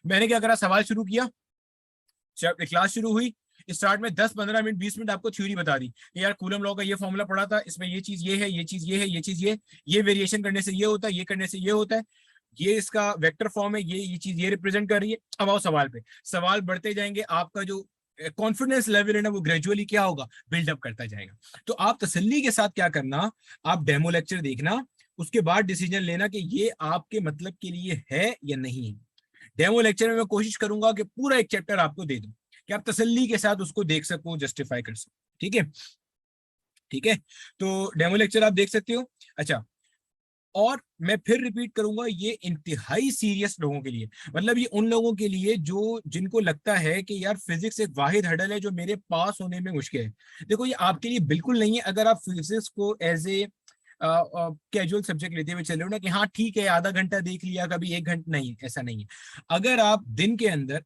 Speaker 1: मैंने क्या करा, सवाल शुरू किया, क्लास शुरू हुई, स्टार्ट में 10-15 मिनट 20 मिनट आपको थ्योरी बता दी कि यार कूलम लॉ का ये फॉर्मूला पढ़ा था, इसमें ये चीज ये है, ये चीज ये है, ये चीज ये वेरिएशन करने से ये होता है, ये करने से ये होता है, ये इसका वेक्टर फॉर्म है, ये चीज ये रिप्रेजेंट कर रही है। अब आओ सवाल पे, सवाल बढ़ते जाएंगे, आपका जो कॉन्फिडेंस लेवल है ना वो ग्रेजुअली क्या होगा, बिल्डअप करता जाएगा। तो आप तसल्ली के साथ क्या करना, आप डेमो लेक्चर देखना, उसके बाद डिसीजन लेना कि ये आपके मतलब के लिए है या नहीं है। डेमो लेक्चर में मैं कोशिश करूंगा कि पूरा एक चैप्टर आपको दे दूं कि आप तसल्ली के साथ उसको देख सको, जस्टिफाई कर सको। ठीक है, ठीक है, तो डेमो लेक्चर आप देख सकते हो। अच्छा, और मैं फिर रिपीट करूंगा, ये इंतहाई सीरियस लोगों के लिए, मतलब ये उन लोगों के लिए जो जिनको लगता है कि यार फिजिक्स एक वाहिद हर्डल है जो मेरे पास होने में मुश्किल है। देखो ये आपके लिए बिल्कुल नहीं है अगर आप फिजिक्स को एज ए कैजुअल सब्जेक्ट लेते हुए चले हो ना कि हाँ ठीक है आधा घंटा देख लिया कभी, 1 घंटा, नहीं ऐसा नहीं है। अगर आप दिन के अंदर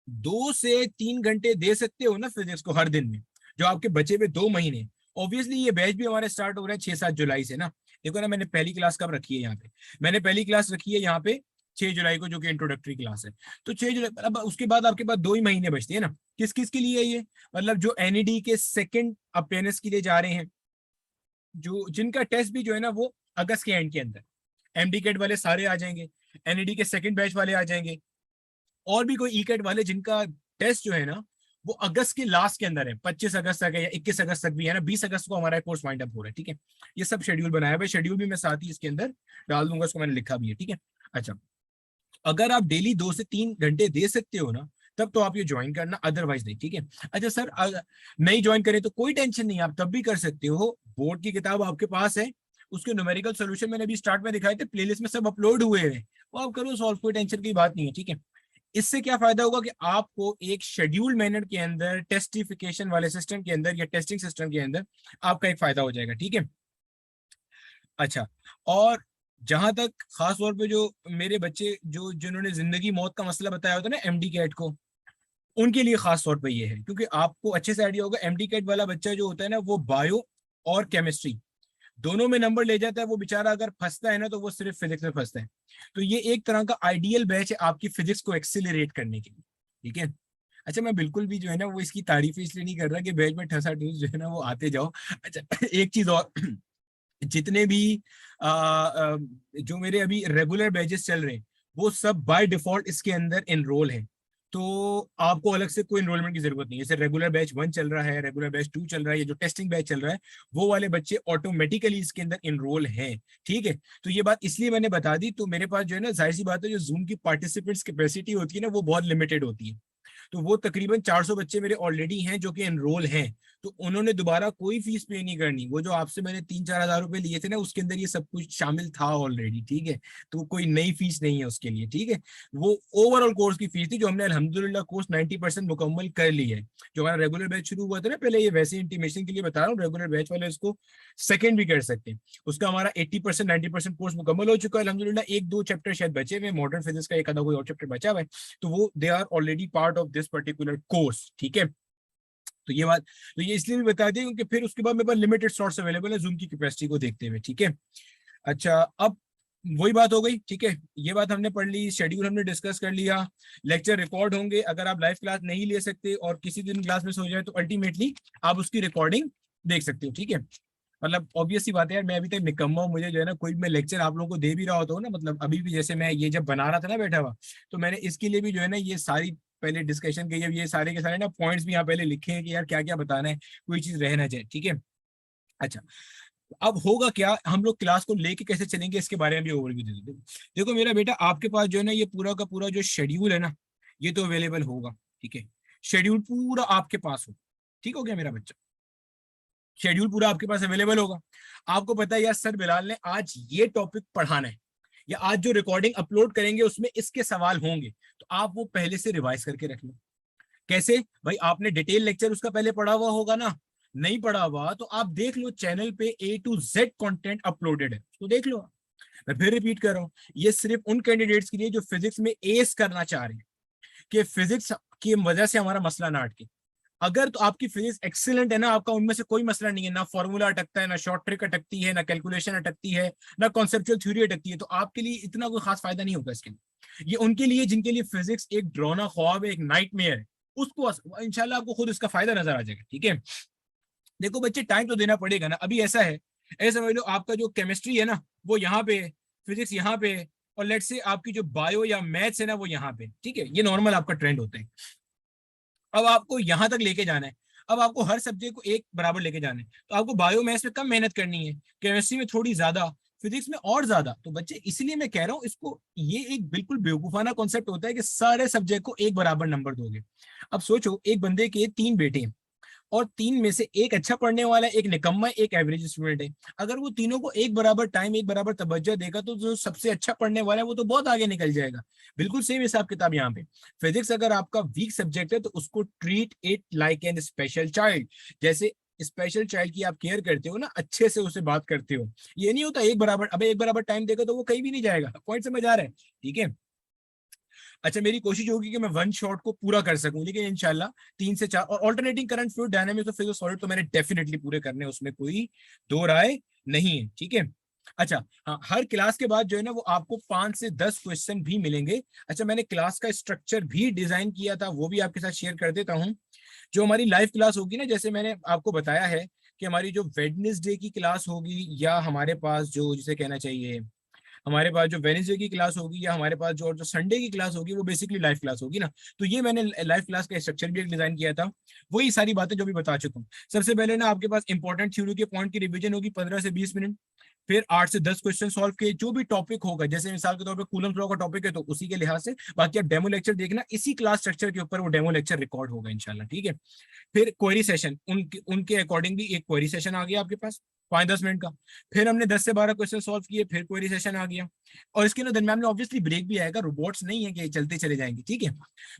Speaker 1: 2 से 3 घंटे दे सकते हो ना फिजिक्स को हर दिन में, जो आपके बचे हुए 2 महीने, ऑब्वियसली ये बैच भी हमारे स्टार्ट हो रहा है 6-7 जुलाई से ना। देखो ना मैंने पहली क्लास कब रखी है यहाँ पे, मैंने पहली क्लास रखी है यहाँ पे 6 जुलाई को, जो कि इंट्रोडक्टरी क्लास है। तो 6 जुलाई, अब उसके बाद आपके पास 2 ही महीने बचते हैं ना। किस किस के लिए है ये, मतलब जो एनईडी के सेकंड अपेयरेंस के लिए जा रहे हैं, जो जिनका टेस्ट भी जो है ना वो अगस्त के एंड के अंदर, एमडी कैट वाले सारे आ जाएंगे, एनईडी के सेकंड बैच वाले आ जाएंगे, और भी कोई ई कैट वाले जिनका टेस्ट जो है ना वो अगस्त के लास्ट के अंदर है, 25 अगस्त तक है या 21 अगस्त तक भी है ना, 20 अगस्त को हमारा कोर्स वाइंड अप हो रहा है, ठीक है। ये सब शेड्यूल बनाया हुआ है, शेड्यूल भी मैं साथ ही इसके अंदर डाल दूंगा, उसको मैंने लिखा भी है, ठीक है। अच्छा, अगर आप डेली 2 से 3 घंटे दे सकते हो ना, तब तो आप ये ज्वाइन करना, अदरवाइज नहीं, ठीक है। अच्छा सर, नहीं ज्वाइन करें तो कोई टेंशन नहीं, आप तब भी कर सकते हो। बोर्ड की किताब आपके पास है, उसके न्यूमेरिकल सॉल्यूशन मैंने अभी स्टार्ट में दिखाए थे, प्लेलिस्ट में सब अपलोड हुए हैं, वो आप करो सॉल्व, कोई टेंशन की बात नहीं है, ठीक है। इससे क्या फायदा होगा कि आपको एक शेड्यूल मैनर के अंदर, टेस्टिफिकेशन वाले सिस्टम के अंदर या टेस्टिंग सिस्टम के अंदर आपका एक फायदा हो जाएगा, ठीक है। अच्छा, और जहां तक खास तौर पे जो मेरे बच्चे जो जिन्होंने जिंदगी मौत का मसला बताया होता है ना एमडी कैट को, उनके लिए खास तौर पे ये है, क्योंकि आपको अच्छे से आइडिया होगा, एमडी कैट वाला बच्चा जो होता है ना, वो बायो और केमिस्ट्री दोनों में नंबर ले जाता है, वो बेचारा अगर फंसता है ना तो वो सिर्फ फिजिक्स में फंसता है। तो ये एक तरह का आइडियल बैच है आपकी फिजिक्स को एक्सिलरेट करने के लिए, ठीक है। अच्छा, मैं बिल्कुल भी जो है ना वो इसकी तारीफ इसलिए नहीं कर रहा कि बैच में ठसा ठूस जो है ना वो आते जाओ। अच्छा, एक चीज और, जितने भी जो मेरे अभी रेगुलर बैचेस चल रहे हैं, वो सब बाय डिफॉल्ट इसके अंदर एनरोल है, तो आपको अलग से कोई एनरोलमेंट की जरूरत नहीं है। जैसे रेगुलर बैच 1 चल रहा है, रेगुलर बैच 2 चल रहा है, ये जो टेस्टिंग बैच चल रहा है, वो वाले बच्चे ऑटोमेटिकली इसके अंदर एनरोल हैं, ठीक है। तो ये बात इसलिए मैंने बता दी, तो मेरे पास जो है ना, जाहिर सी बात है, जो जूम की पार्टिसिपेंट्स कैपेसिटी होती है ना, वो बहुत लिमिटेड होती है। तो वो तकरीबन 400 बच्चे मेरे ऑलरेडी हैं जो कि एनरोल हैं, तो उन्होंने दोबारा कोई फीस पे नहीं करनी। वो जो आपसे मैंने 3-4 हज़ार रुपए लिए थे ना, उसके अंदर ये सब कुछ शामिल था ऑलरेडी, ठीक है। तो कोई नई फीस नहीं है उसके लिए, ठीक है। वो ओवरऑल कोर्स की फीस थी, जो हमने अल्हम्दुलिल्लाह कोर्स 90% मुकम्मल कर ली है। जो हमारा रेगुलर बैच शुरू हुआ था ना पहले, ये वैसे इंटीमेशन के लिए बता रहा हूँ, रेगुलर बैच वाले इसको सेकंड भी कर सकते हैं। उसका हमारा 80% 90% कोर्स मुकम्मल हो चुका है अल्हम्दुलिल्लाह। 1-2 चैप्टर शायद बचे हुए, मॉडर्न फिजिक्स का एक आधा कोई और चैप्टर बचा हुआ है, तो वो they are already part of this particular course, ठीक है। तो ये बात, तो ये इसलिए भी बता दें क्योंकि फिर उसके बाद मेरे पास लिमिटेड स्लॉट्स अवेलेबल है जूम की कैपेसिटी को देखते हुए, ठीक है। अच्छा, अब वही बात हो गई, ठीक है। ये बात हमने पढ़ ली, शेड्यूल हमने डिस्कस कर लिया। लेक्चर रिकॉर्ड होंगे, अगर आप लाइव क्लास नहीं ले सकते और किसी दिन क्लास में हो जाए तो अल्टीमेटली आप उसकी रिकॉर्डिंग देख सकते हो, ठीक है। मतलब ऑब्वियस सी बात है यार, मैं अभी तक निकम्मा हूँ, मुझे जो है ना कोई मैं लेक्चर आप लोगों को दे भी रहा होता हूँ ना, मतलब अभी भी जैसे मैं ये जब बना रहा था ना बैठा हुआ, तो मैंने इसके लिए भी जो है ना ये सारी पहले डिस्कशन की है, ये सारे के सारे ना पॉइंट्स भी यहाँ पहले लिखे हैं कि यार क्या क्या बताना है, कोई चीज रह ना जाए, ठीक है। अच्छा, अब होगा क्या, हम लोग क्लास को लेके कैसे चलेंगे इसके बारे में भी ओवरव्यू दे देते हैं। देखो मेरा बेटा, आपके पास जो है ना ये पूरा का पूरा जो शेड्यूल है ना, ये तो अवेलेबल होगा, ठीक है। शेड्यूल पूरा आपके पास हो, ठीक हो गया मेरा बच्चा, शेड्यूल पूरा आपके पास अवेलेबल होगा। आपको पता है यार सर बिलाल ने आज ये टॉपिक पढ़ाना है, या आज जो रिकॉर्डिंग अपलोड करेंगे उसमें इसके सवाल होंगे, तो आप वो पहले से रिवाइज करके रख लो। कैसे भाई, आपने डिटेल लेक्चर उसका पहले पढ़ा हुआ होगा ना, नहीं पढ़ा हुआ तो आप देख लो, चैनल पे A to Z content uploaded है, तो देख लो। मैं फिर रिपीट कर रहा हूँ, ये सिर्फ उन कैंडिडेट्स के लिए जो फिजिक्स में एस करना चाह रहे हैं, कि फिजिक्स की वजह से हमारा मसला ना अटके। अगर तो आपकी फिजिक्स एक्सीलेंट है ना, आपका उनमें से कोई मसला नहीं है, ना फॉर्मूला अटकता है, ना शॉर्ट ट्रिक अटकती है, ना कैलकुलेशन अटकती है, ना कॉन्सेप्चुअल थ्योरी अटकती है, तो आपके लिए इतना कोई खास फायदा नहीं होगा इसके लिए। ये उनके लिए जिनके लिए फिजिक्स एक ड्रोना ख्वाब है, एक नाइटमेयर है, उसको इंशाल्लाह आपको खुद इसका फायदा नजर आ जाएगा, ठीक है। देखो बच्चे, टाइम तो देना पड़ेगा ना। अभी ऐसा है, ऐसा समझ लो आपका जो केमिस्ट्री है ना वो यहाँ पे, फिजिक्स यहाँ पे, और लेट्स से आपकी जो बायो या मैथ्स है ना वो यहाँ पे, ठीक है। ये नॉर्मल आपका ट्रेंड होता है। अब आपको यहां तक लेके जाना है, अब आपको हर सब्जेक्ट को एक बराबर लेके जाना है, तो आपको बायो मैथ्स में कम मेहनत करनी है, केमिस्ट्री में थोड़ी ज्यादा, फिजिक्स में और ज्यादा। तो बच्चे, इसलिए मैं कह रहा हूँ इसको, ये एक बिल्कुल बेवकूफाना कॉन्सेप्ट होता है कि सारे सब्जेक्ट को एक बराबर नंबर दोगे। अब सोचो, एक बंदे के 3 बेटे हैं, और 3 में से एक अच्छा पढ़ने वाला है, एक निकम्मा, एक एवरेज स्टूडेंट है। अगर वो तीनों को एक बराबर टाइम, एक बराबर तवज्जो देगा, तो जो सबसे अच्छा पढ़ने वाला है वो तो बहुत आगे निकल जाएगा। बिल्कुल सेम हिसाब किताब यहाँ पे। फिजिक्स अगर आपका वीक सब्जेक्ट है तो उसको treat it like an special child, जैसे स्पेशल चाइल्ड की आप केयर करते हो ना, अच्छे से उसे बात करते हो। ये नहीं होता एक बराबर, अब एक बराबर टाइम देगा तो वो कहीं भी नहीं जाएगा। पॉइंट समझ आ रहा है, ठीक है। अच्छा, मेरी कोशिश होगी कि मैं वन शॉट को पूरा कर सकूं, लेकिन इंशाल्लाह 3 से 4, और ऑल्टरनेटिंग करंट, फ्लूइड डायनामिक्स और फिजिकल सॉलिड तो मैंने डेफिनेटली पूरे करने हैं, उसमें कोई दो राय नहीं है, ठीक है। अच्छा, हाँ, हर क्लास के बाद जो है ना वो आपको 5 से 10 क्वेश्चन भी मिलेंगे। अच्छा, मैंने क्लास का स्ट्रक्चर भी डिजाइन किया था, वो भी आपके साथ शेयर कर देता हूँ। जो हमारी लाइव क्लास होगी ना, जैसे मैंने आपको बताया है कि हमारी जो वेडनेसडे की क्लास होगी, या हमारे पास जो जिसे कहना चाहिए हमारे पास जो वेडनेसडे की क्लास होगी या हमारे पास जो संडे की क्लास होगी वो बेसिकली लाइव क्लास होगी ना। तो ये मैंने लाइव क्लास का स्ट्रक्चर भी एक डिजाइन किया था, वही सारी बातें जो भी बता चुका हूँ। सबसे पहले ना आपके पास इंपॉर्टेंट थ्योरी के पॉइंट की रिवीजन होगी 15 से 20 मिनट। फिर 8 से 10 क्वेश्चन सॉल्व किए, जो भी टॉपिक होगा, जैसे मिसाल के तौर पे कूलम्स लॉ का टॉपिक है तो उसी के लिहाज से, बाकी आप डेमो लेक्चर देखना, इसी क्लास स्ट्रक्चर के ऊपर वो डेमो लेक्चर रिकॉर्ड होगा इंशाल्लाह, ठीक है। फिर क्वेरी सेशन, उनके उनके अकॉर्डिंगली एक क्वेरी सेशन आ गया आपके पास 5-10 मिनट का। फिर हमने 10 से 12 क्वेश्चन सॉल्व किए, फिर क्वेरी सेशन आ गया। और इसके ना दरम्यान में ऑब्वियसली ब्रेक भी आएगा, रोबोट्स नहीं है कि चलते चले जाएंगे, ठीक है।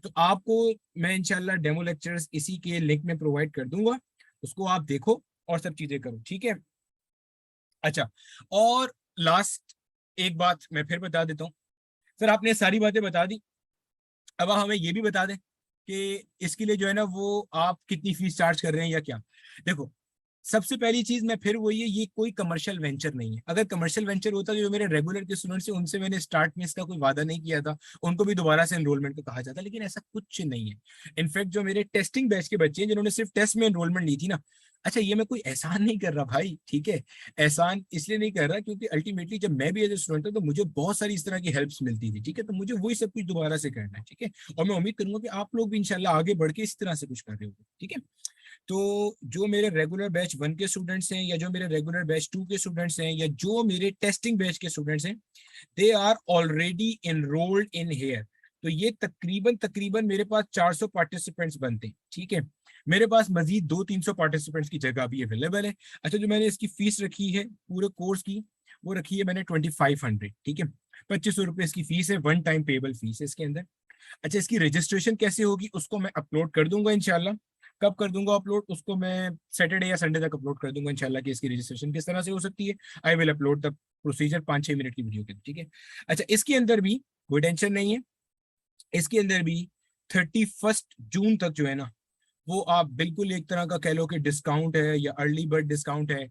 Speaker 1: तो आपको मैं इंशाल्लाह डेमो लेक्चर्स इसी के लिंक में प्रोवाइड कर दूंगा, उसको आप देखो और सब चीजें करो, ठीक है। अच्छा, और लास्ट एक बात मैं फिर बता देता हूँ। सर आपने सारी बातें बता दी, अब आप हमें ये भी बता दें कि इसके लिए जो है ना वो आप कितनी फीस चार्ज कर रहे हैं या क्या। देखो, सबसे पहली चीज मैं फिर वही है, ये कोई कमर्शियल वेंचर नहीं है। अगर कमर्शियल वेंचर होता तो जो मेरे रेगुलर के स्टूडेंट्स हैं उनसे मैंने स्टार्ट में इसका कोई वादा नहीं किया था, उनको भी दोबारा से एनरोलमेंट को कहा जाता, लेकिन ऐसा कुछ नहीं है। इनफैक्ट जो मेरे टेस्टिंग बैच के बच्चे हैं जिन्होंने सिर्फ टेस्ट में एनरोलमेंट ली थी ना, अच्छा ये मैं कोई एहसान नहीं कर रहा भाई, ठीक है। एहसान इसलिए नहीं कर रहा क्योंकि अल्टीमेटली जब मैं भी एज ए स्टूडेंट था तो मुझे बहुत सारी इस तरह की हेल्प्स मिलती थी, ठीक है। तो मुझे वही सब कुछ दोबारा से करना है, ठीक है। और मैं उम्मीद करूंगा कि आप लोग भी इंशाल्लाह आगे बढ़ के इस तरह से कुछ कर रहे हो, ठीक है। तो जो मेरे रेगुलर बैच 1 के स्टूडेंट्स हैं, या जो मेरे रेगुलर बैच 2 के स्टूडेंट्स हैं, या जो मेरे टेस्टिंग बैच के स्टूडेंट्स हैं, they are already enrolled in here. तो ये तकरीबन तकरीबन मेरे पास 400 पार्टिसिपेंट्स बनते हैं, ठीक है। मेरे पास मजीद 200-300 पार्टिसिपेंट्स की जगह भी अवेलेबल है। अच्छा, जो मैंने इसकी फीस रखी है पूरे कोर्स की, वो रखी है मैंने 2500, ठीक है। 2500 रुपये इसकी फीस है, वन टाइम पेबल फीस है इसके अंदर। अच्छा, इसकी रजिस्ट्रेशन कैसे होगी उसको मैं अपलोड कर दूंगा इंशाल्लाह। कब कर दूंगा अपलोड, उसको मैं सैटरडे या संडे तक अपलोड कर दूंगा इंशाल्लाह कि इसकी रजिस्ट्रेशन किस तरह से हो सकती है। I will upload the procedure 5-6 minute की वीडियो के, ठीक है। अच्छा, इसके अंदर भी कोई टेंशन नहीं है, इसके अंदर भी 31 जून तक जो है ना वो आप बिल्कुल एक तरह का कह लो कि डिस्काउंट है या अर्ली बर्ड डिस्काउंट है,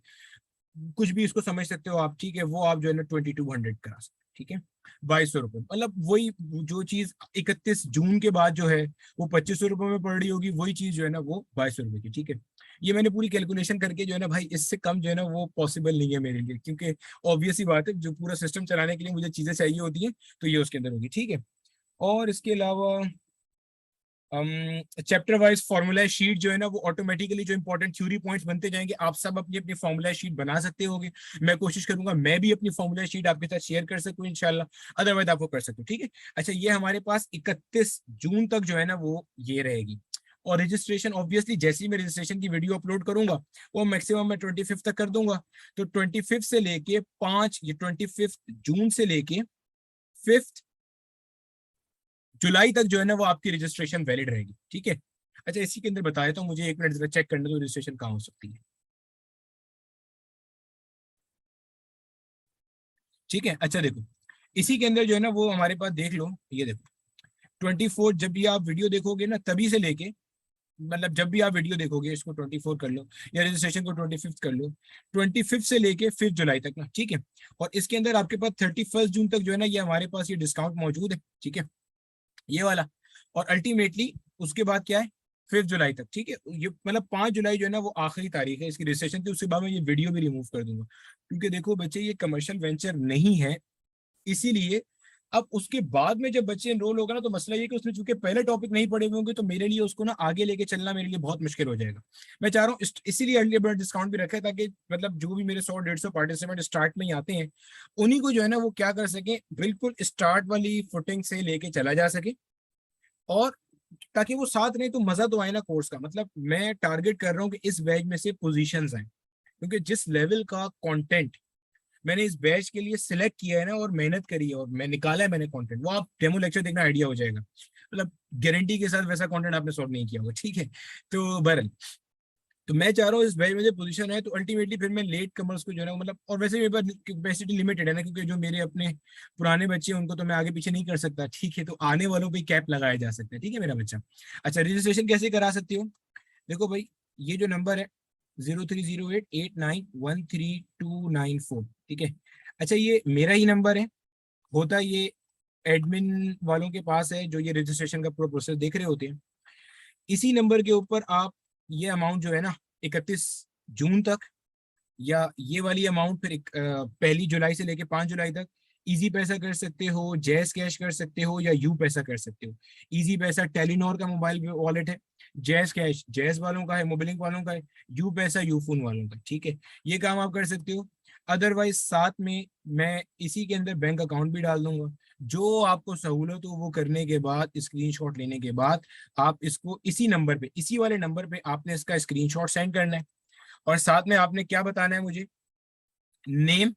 Speaker 1: कुछ भी इसको समझ सकते हो आप, ठीक है। वो आप जो है ना 2200 करा सकते हो, ठीक है। 2200 रुपये, मतलब वही जो चीज 31 जून के बाद जो है वो 2500 रुपये में पड़ रही होगी, वही चीज जो है ना वो 2200 रुपये की, ठीक है। ये मैंने पूरी कैलकुलेशन करके जो है ना भाई, इससे कम जो है ना वो पॉसिबल नहीं है मेरे लिए, क्योंकि ऑब्वियस ही बात है जो पूरा सिस्टम चलाने के लिए मुझे चीजें चाहिए होती हैं, तो ये उसके अंदर होगी, ठीक है। और इसके अलावा चैप्टर वाइज फॉर्मूला शीट जो है ना वो ऑटोमेटिकली जो इंपॉर्टेंट थ्योरी पॉइंट्स बनते जाएंगे, आप सब अपनी अपनी फॉर्मूला शीट बना सकते होगे। मैं कोशिश करूंगा मैं भी अपनी फॉर्मूला शीट आपके साथ शेयर कर सकूं इंशाल्लाह, अदरवाइज आपको कर सकते हो, ठीक है। अच्छा, ये हमारे पास 31 जून तक जो है ना वो ये रहेगी। और रजिस्ट्रेशन ऑब्वियसली जैसे ही मैं रजिस्ट्रेशन की वीडियो अपलोड करूंगा वो मैक्सिमम मैं 25 तक कर दूंगा। तो 25 से लेके 5, ये 25 जून से लेके 5 जुलाई तक जो है ना वो आपकी रजिस्ट्रेशन वैलिड रहेगी, ठीक है। अच्छा, इसी के अंदर बताया तो मुझे एक मिनट जरा चेक करने दो रजिस्ट्रेशन कहाँ हो सकती है, ठीक है। अच्छा देखो, इसी के अंदर जो है ना वो हमारे पास देख लो, ये देखो 24 जब भी आप वीडियो देखोगे ना तभी से लेके, मतलब जब भी आप वीडियो देखोगे इसको 24 कर लो या रजिस्ट्रेशन को 25 कर लो, 25 से लेके 5 जुलाई तक ना, ठीक है। और इसके अंदर आपके पास 31 जून तक जो है ना ये हमारे पास ये डिस्काउंट मौजूद है, ठीक है, ये वाला। और अल्टीमेटली उसके बाद क्या है, 5 जुलाई तक, ठीक है। ये मतलब 5 जुलाई जो है ना वो आखिरी तारीख है इसकी रजिस्ट्रेशन की, उसके बाद मैं ये वीडियो भी रिमूव कर दूंगा, क्योंकि देखो बच्चे ये कमर्शियल वेंचर नहीं है, इसीलिए। अब उसके बाद में जब बच्चे एनरोल होगा ना तो मसला ये कि उसने चूंकि पहले टॉपिक नहीं पढ़े हुए होंगे तो मेरे लिए उसको ना आगे लेके चलना मेरे लिए बहुत मुश्किल हो जाएगा। मैं चाह रहा हूँ इसीलिए अर्ली बर्ड डिस्काउंट भी रखा है, ताकि मतलब जो भी मेरे 100-150 पार्टिसिपेंट स्टार्ट में ही आते हैं उन्हीं को जो है ना वो क्या कर सके, बिल्कुल स्टार्ट वाली फुटिंग से लेके चला जा सके। और ताकि वो साथ नहीं तो मजा तो आए ना कोर्स का, मतलब मैं टारगेट कर रहा हूँ कि इस बैच में से पोजीशंस आए, क्योंकि जिस लेवल का कंटेंट मैंने इस बैच के लिए सिलेक्ट किया है ना और मेहनत करी है और मैं निकाला है मैंने कंटेंट, वो आप डेमो लेक्चर देखना आइडिया हो जाएगा, मतलब गारंटी के साथ वैसा कंटेंट आपने सॉल्व नहीं किया होगा, ठीक है। तो बहरहाल, तो मैं चाह रहा हूँ इस बैच में जो पोजीशन है तो अल्टीमेटली फिर मैं लेट कमर्स को जो है ना, मतलब और वैसे मेरे पास कैपेसिटी लिमिटेड है ना, क्योंकि जो मेरे अपने पुराने बच्चे हैं उनको तो मैं आगे पीछे नहीं कर सकता, ठीक है। तो आने वालों पे कैप लगाया जा सकता है, ठीक है मेरा बच्चा। अच्छा, रजिस्ट्रेशन कैसे करा सकती हो, देखो भाई, ये जो नंबर है 03088913 294, ठीक है। अच्छा, ये मेरा ही नंबर है, होता ये एडमिन वालों के पास है जो ये रजिस्ट्रेशन का पूरा प्रोसेस देख रहे होते हैं। इसी नंबर के ऊपर आप ये अमाउंट जो है ना 31 जून तक, या ये वाली अमाउंट फिर 1 जुलाई से लेके 5 जुलाई तक, इजी पैसा कर सकते हो, जैस कैश कर सकते हो, या यू पैसा कर सकते हो। इजी पैसा टेलीनॉर का मोबाइल वॉलेट है, जैस कैश जैस वालों का है, मोबिलिंक वालों का है, यू पैसा यूफोन वालों का, ठीक है। ये काम आप कर सकते हो। अदरवाइज साथ में मैं इसी के अंदर बैंक अकाउंट भी डाल दूंगा। जो आपको सहूलत हो वो करने के बाद, स्क्रीनशॉट लेने के बाद, आप इसको इसी नंबर पे, इसी वाले नंबर पे आपने इसका स्क्रीनशॉट सेंड करना है। और साथ में आपने क्या बताना है मुझे, नेम,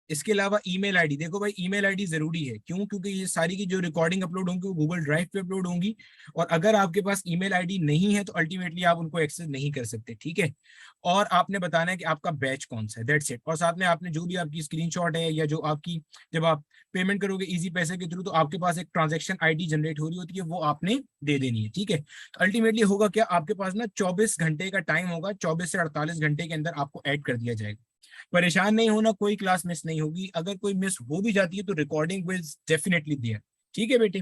Speaker 1: इसके अलावा ईमेल आईडी। देखो भाई, ईमेल आईडी जरूरी है, क्यों? क्योंकि ये सारी की जो रिकॉर्डिंग अपलोड होंगी वो गूगल ड्राइव पे अपलोड होंगी, और अगर आपके पास ईमेल आईडी नहीं है तो अल्टीमेटली आप उनको एक्सेस नहीं कर सकते, ठीक है। और आपने बताना है कि आपका बैच कौन सा है, दैट्स इट। और साथ में आपने जो भी आपकी स्क्रीनशॉट है, या जो आपकी, जब आप पेमेंट करोगे इजी पैसे के थ्रू, तो आपके पास एक ट्रांजेक्शन आईडी जनरेट हो रही होती है, वो आपने दे देनी है, ठीक है। तो अल्टीमेटली होगा क्या, आपके पास ना 24 घंटे का टाइम होगा, 24 से 48 घंटे के अंदर आपको ऐड कर दिया जाएगा। परेशान नहीं होना, कोई क्लास मिस नहीं होगी। अगर कोई मिस हो भी जाती है तो रिकॉर्डिंग विल डेफिनेटली देयर, ठीक है बेटे।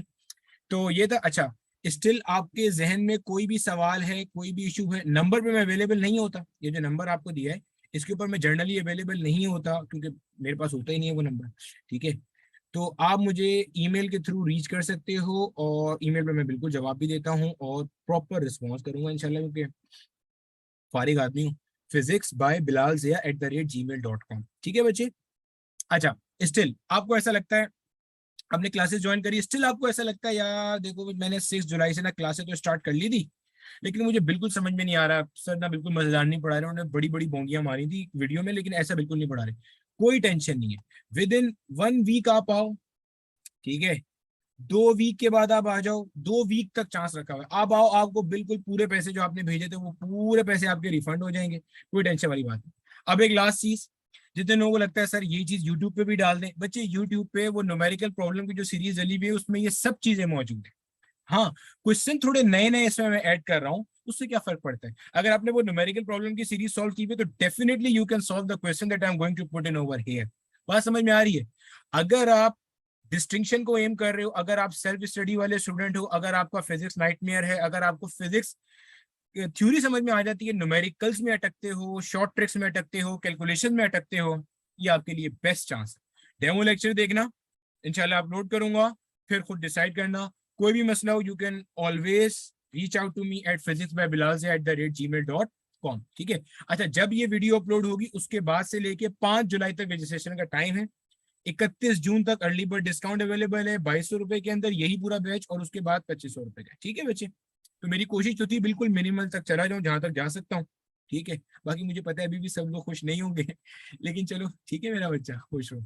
Speaker 1: तो ये था। अच्छा, स्टिल आपके जहन में कोई भी सवाल है, कोई भी इशू है? नंबर पे मैं अवेलेबल नहीं होता, ये जो नंबर आपको दिया है इसके ऊपर मैं जनरली अवेलेबल नहीं होता, क्योंकि मेरे पास होता ही नहीं है वो नंबर, ठीक है। तो आप मुझे ईमेल के थ्रू रीच कर सकते हो, और ईमेल पे मैं बिल्कुल जवाब भी देता हूँ और प्रॉपर रिस्पॉन्स करूंगा इंशाल्लाह, क्योंकि फारिग आदमी हूँ। physics@bilalzia@gmail.com, ठीक है बच्चे। अच्छा, स्टिल आपको ऐसा लगता है, हमने क्लासेस ज्वाइन करी, स्टिल आपको ऐसा लगता है यार देखो मैंने 6 जुलाई से ना क्लासेस तो स्टार्ट कर ली थी, लेकिन मुझे बिल्कुल समझ में नहीं आ रहा सर, ना बिल्कुल मजेदार नहीं पढ़ा रहे, उन्होंने बड़ी बड़ी बोंगियां मारी थी वीडियो में, लेकिन ऐसा बिल्कुल नहीं पढ़ा रहे। कोई टेंशन नहीं है, विद इन 1 वीक आप आओ, ठीक है। 2 वीक के बाद आप आ जाओ, 2 वीक तक चांस रखा हुआ है, आप आओ, आपको बिल्कुल पूरे पैसे जो आपने भेजे थे वो पूरे पैसे आपके रिफंड हो जाएंगे, कोई टेंशन वाली बात नहीं। अब एक लास्ट चीज, जितने लोगों को लगता है सर ये चीज यूट्यूब पे भी डाल दें, बच्चे यूट्यूब पे वो न्यूमेरिकल प्रॉब्लम की जो सीरीज चली हुई है उसमें ये सब चीजें मौजूद है। हाँ, क्वेश्चन थोड़े नए नए इसमें मैं ऐड कर रहा हूँ, उससे क्या फर्क पड़ता है? अगर आपने वो न्यूमेरिकल प्रॉब्लम की सीरीज सॉल्व की हुई है तो definitely you can solve the question that I am going to put in over here. बात समझ में आ रही है? अगर आप डिस्टिंक्शन को एम कर रहे हो, अगर आप सेल्फ स्टडी वाले स्टूडेंट हो, अगर आपका फिजिक्स नाइटमेयर है, अगर आपको फिजिक्स थ्योरी समझ में आ जाती है, न्यूमेरिकल्स में अटकते हो, शॉर्ट ट्रिक्स में अटकते हो, कैलकुलेशन में अटकते हो, ये आपके लिए बेस्ट चांस है। डेमो लेक्चर देखना, इंशाल्लाह अपलोड करूंगा, फिर खुद डिसाइड करना। कोई भी मसला हो you can always reach out to me at physicsbybilal@gmail.com, ठीक है। अच्छा, जब ये वीडियो अपलोड होगी उसके बाद से लेके 5 जुलाई तक रजिस्ट्रेशन का टाइम है। 31 जून तक अर्ली बर्ड डिस्काउंट अवेलेबल है, 2200 रुपए के अंदर यही पूरा बैच, और उसके बाद 2500 रुपए का, ठीक है बच्चे। तो मेरी कोशिश तो थी बिल्कुल मिनिमल तक चला जाऊं, जहां तक जा सकता हूँ, ठीक है। बाकी मुझे पता है अभी भी सब लोग खुश नहीं होंगे लेकिन चलो ठीक है, मेरा बच्चा खुश हो।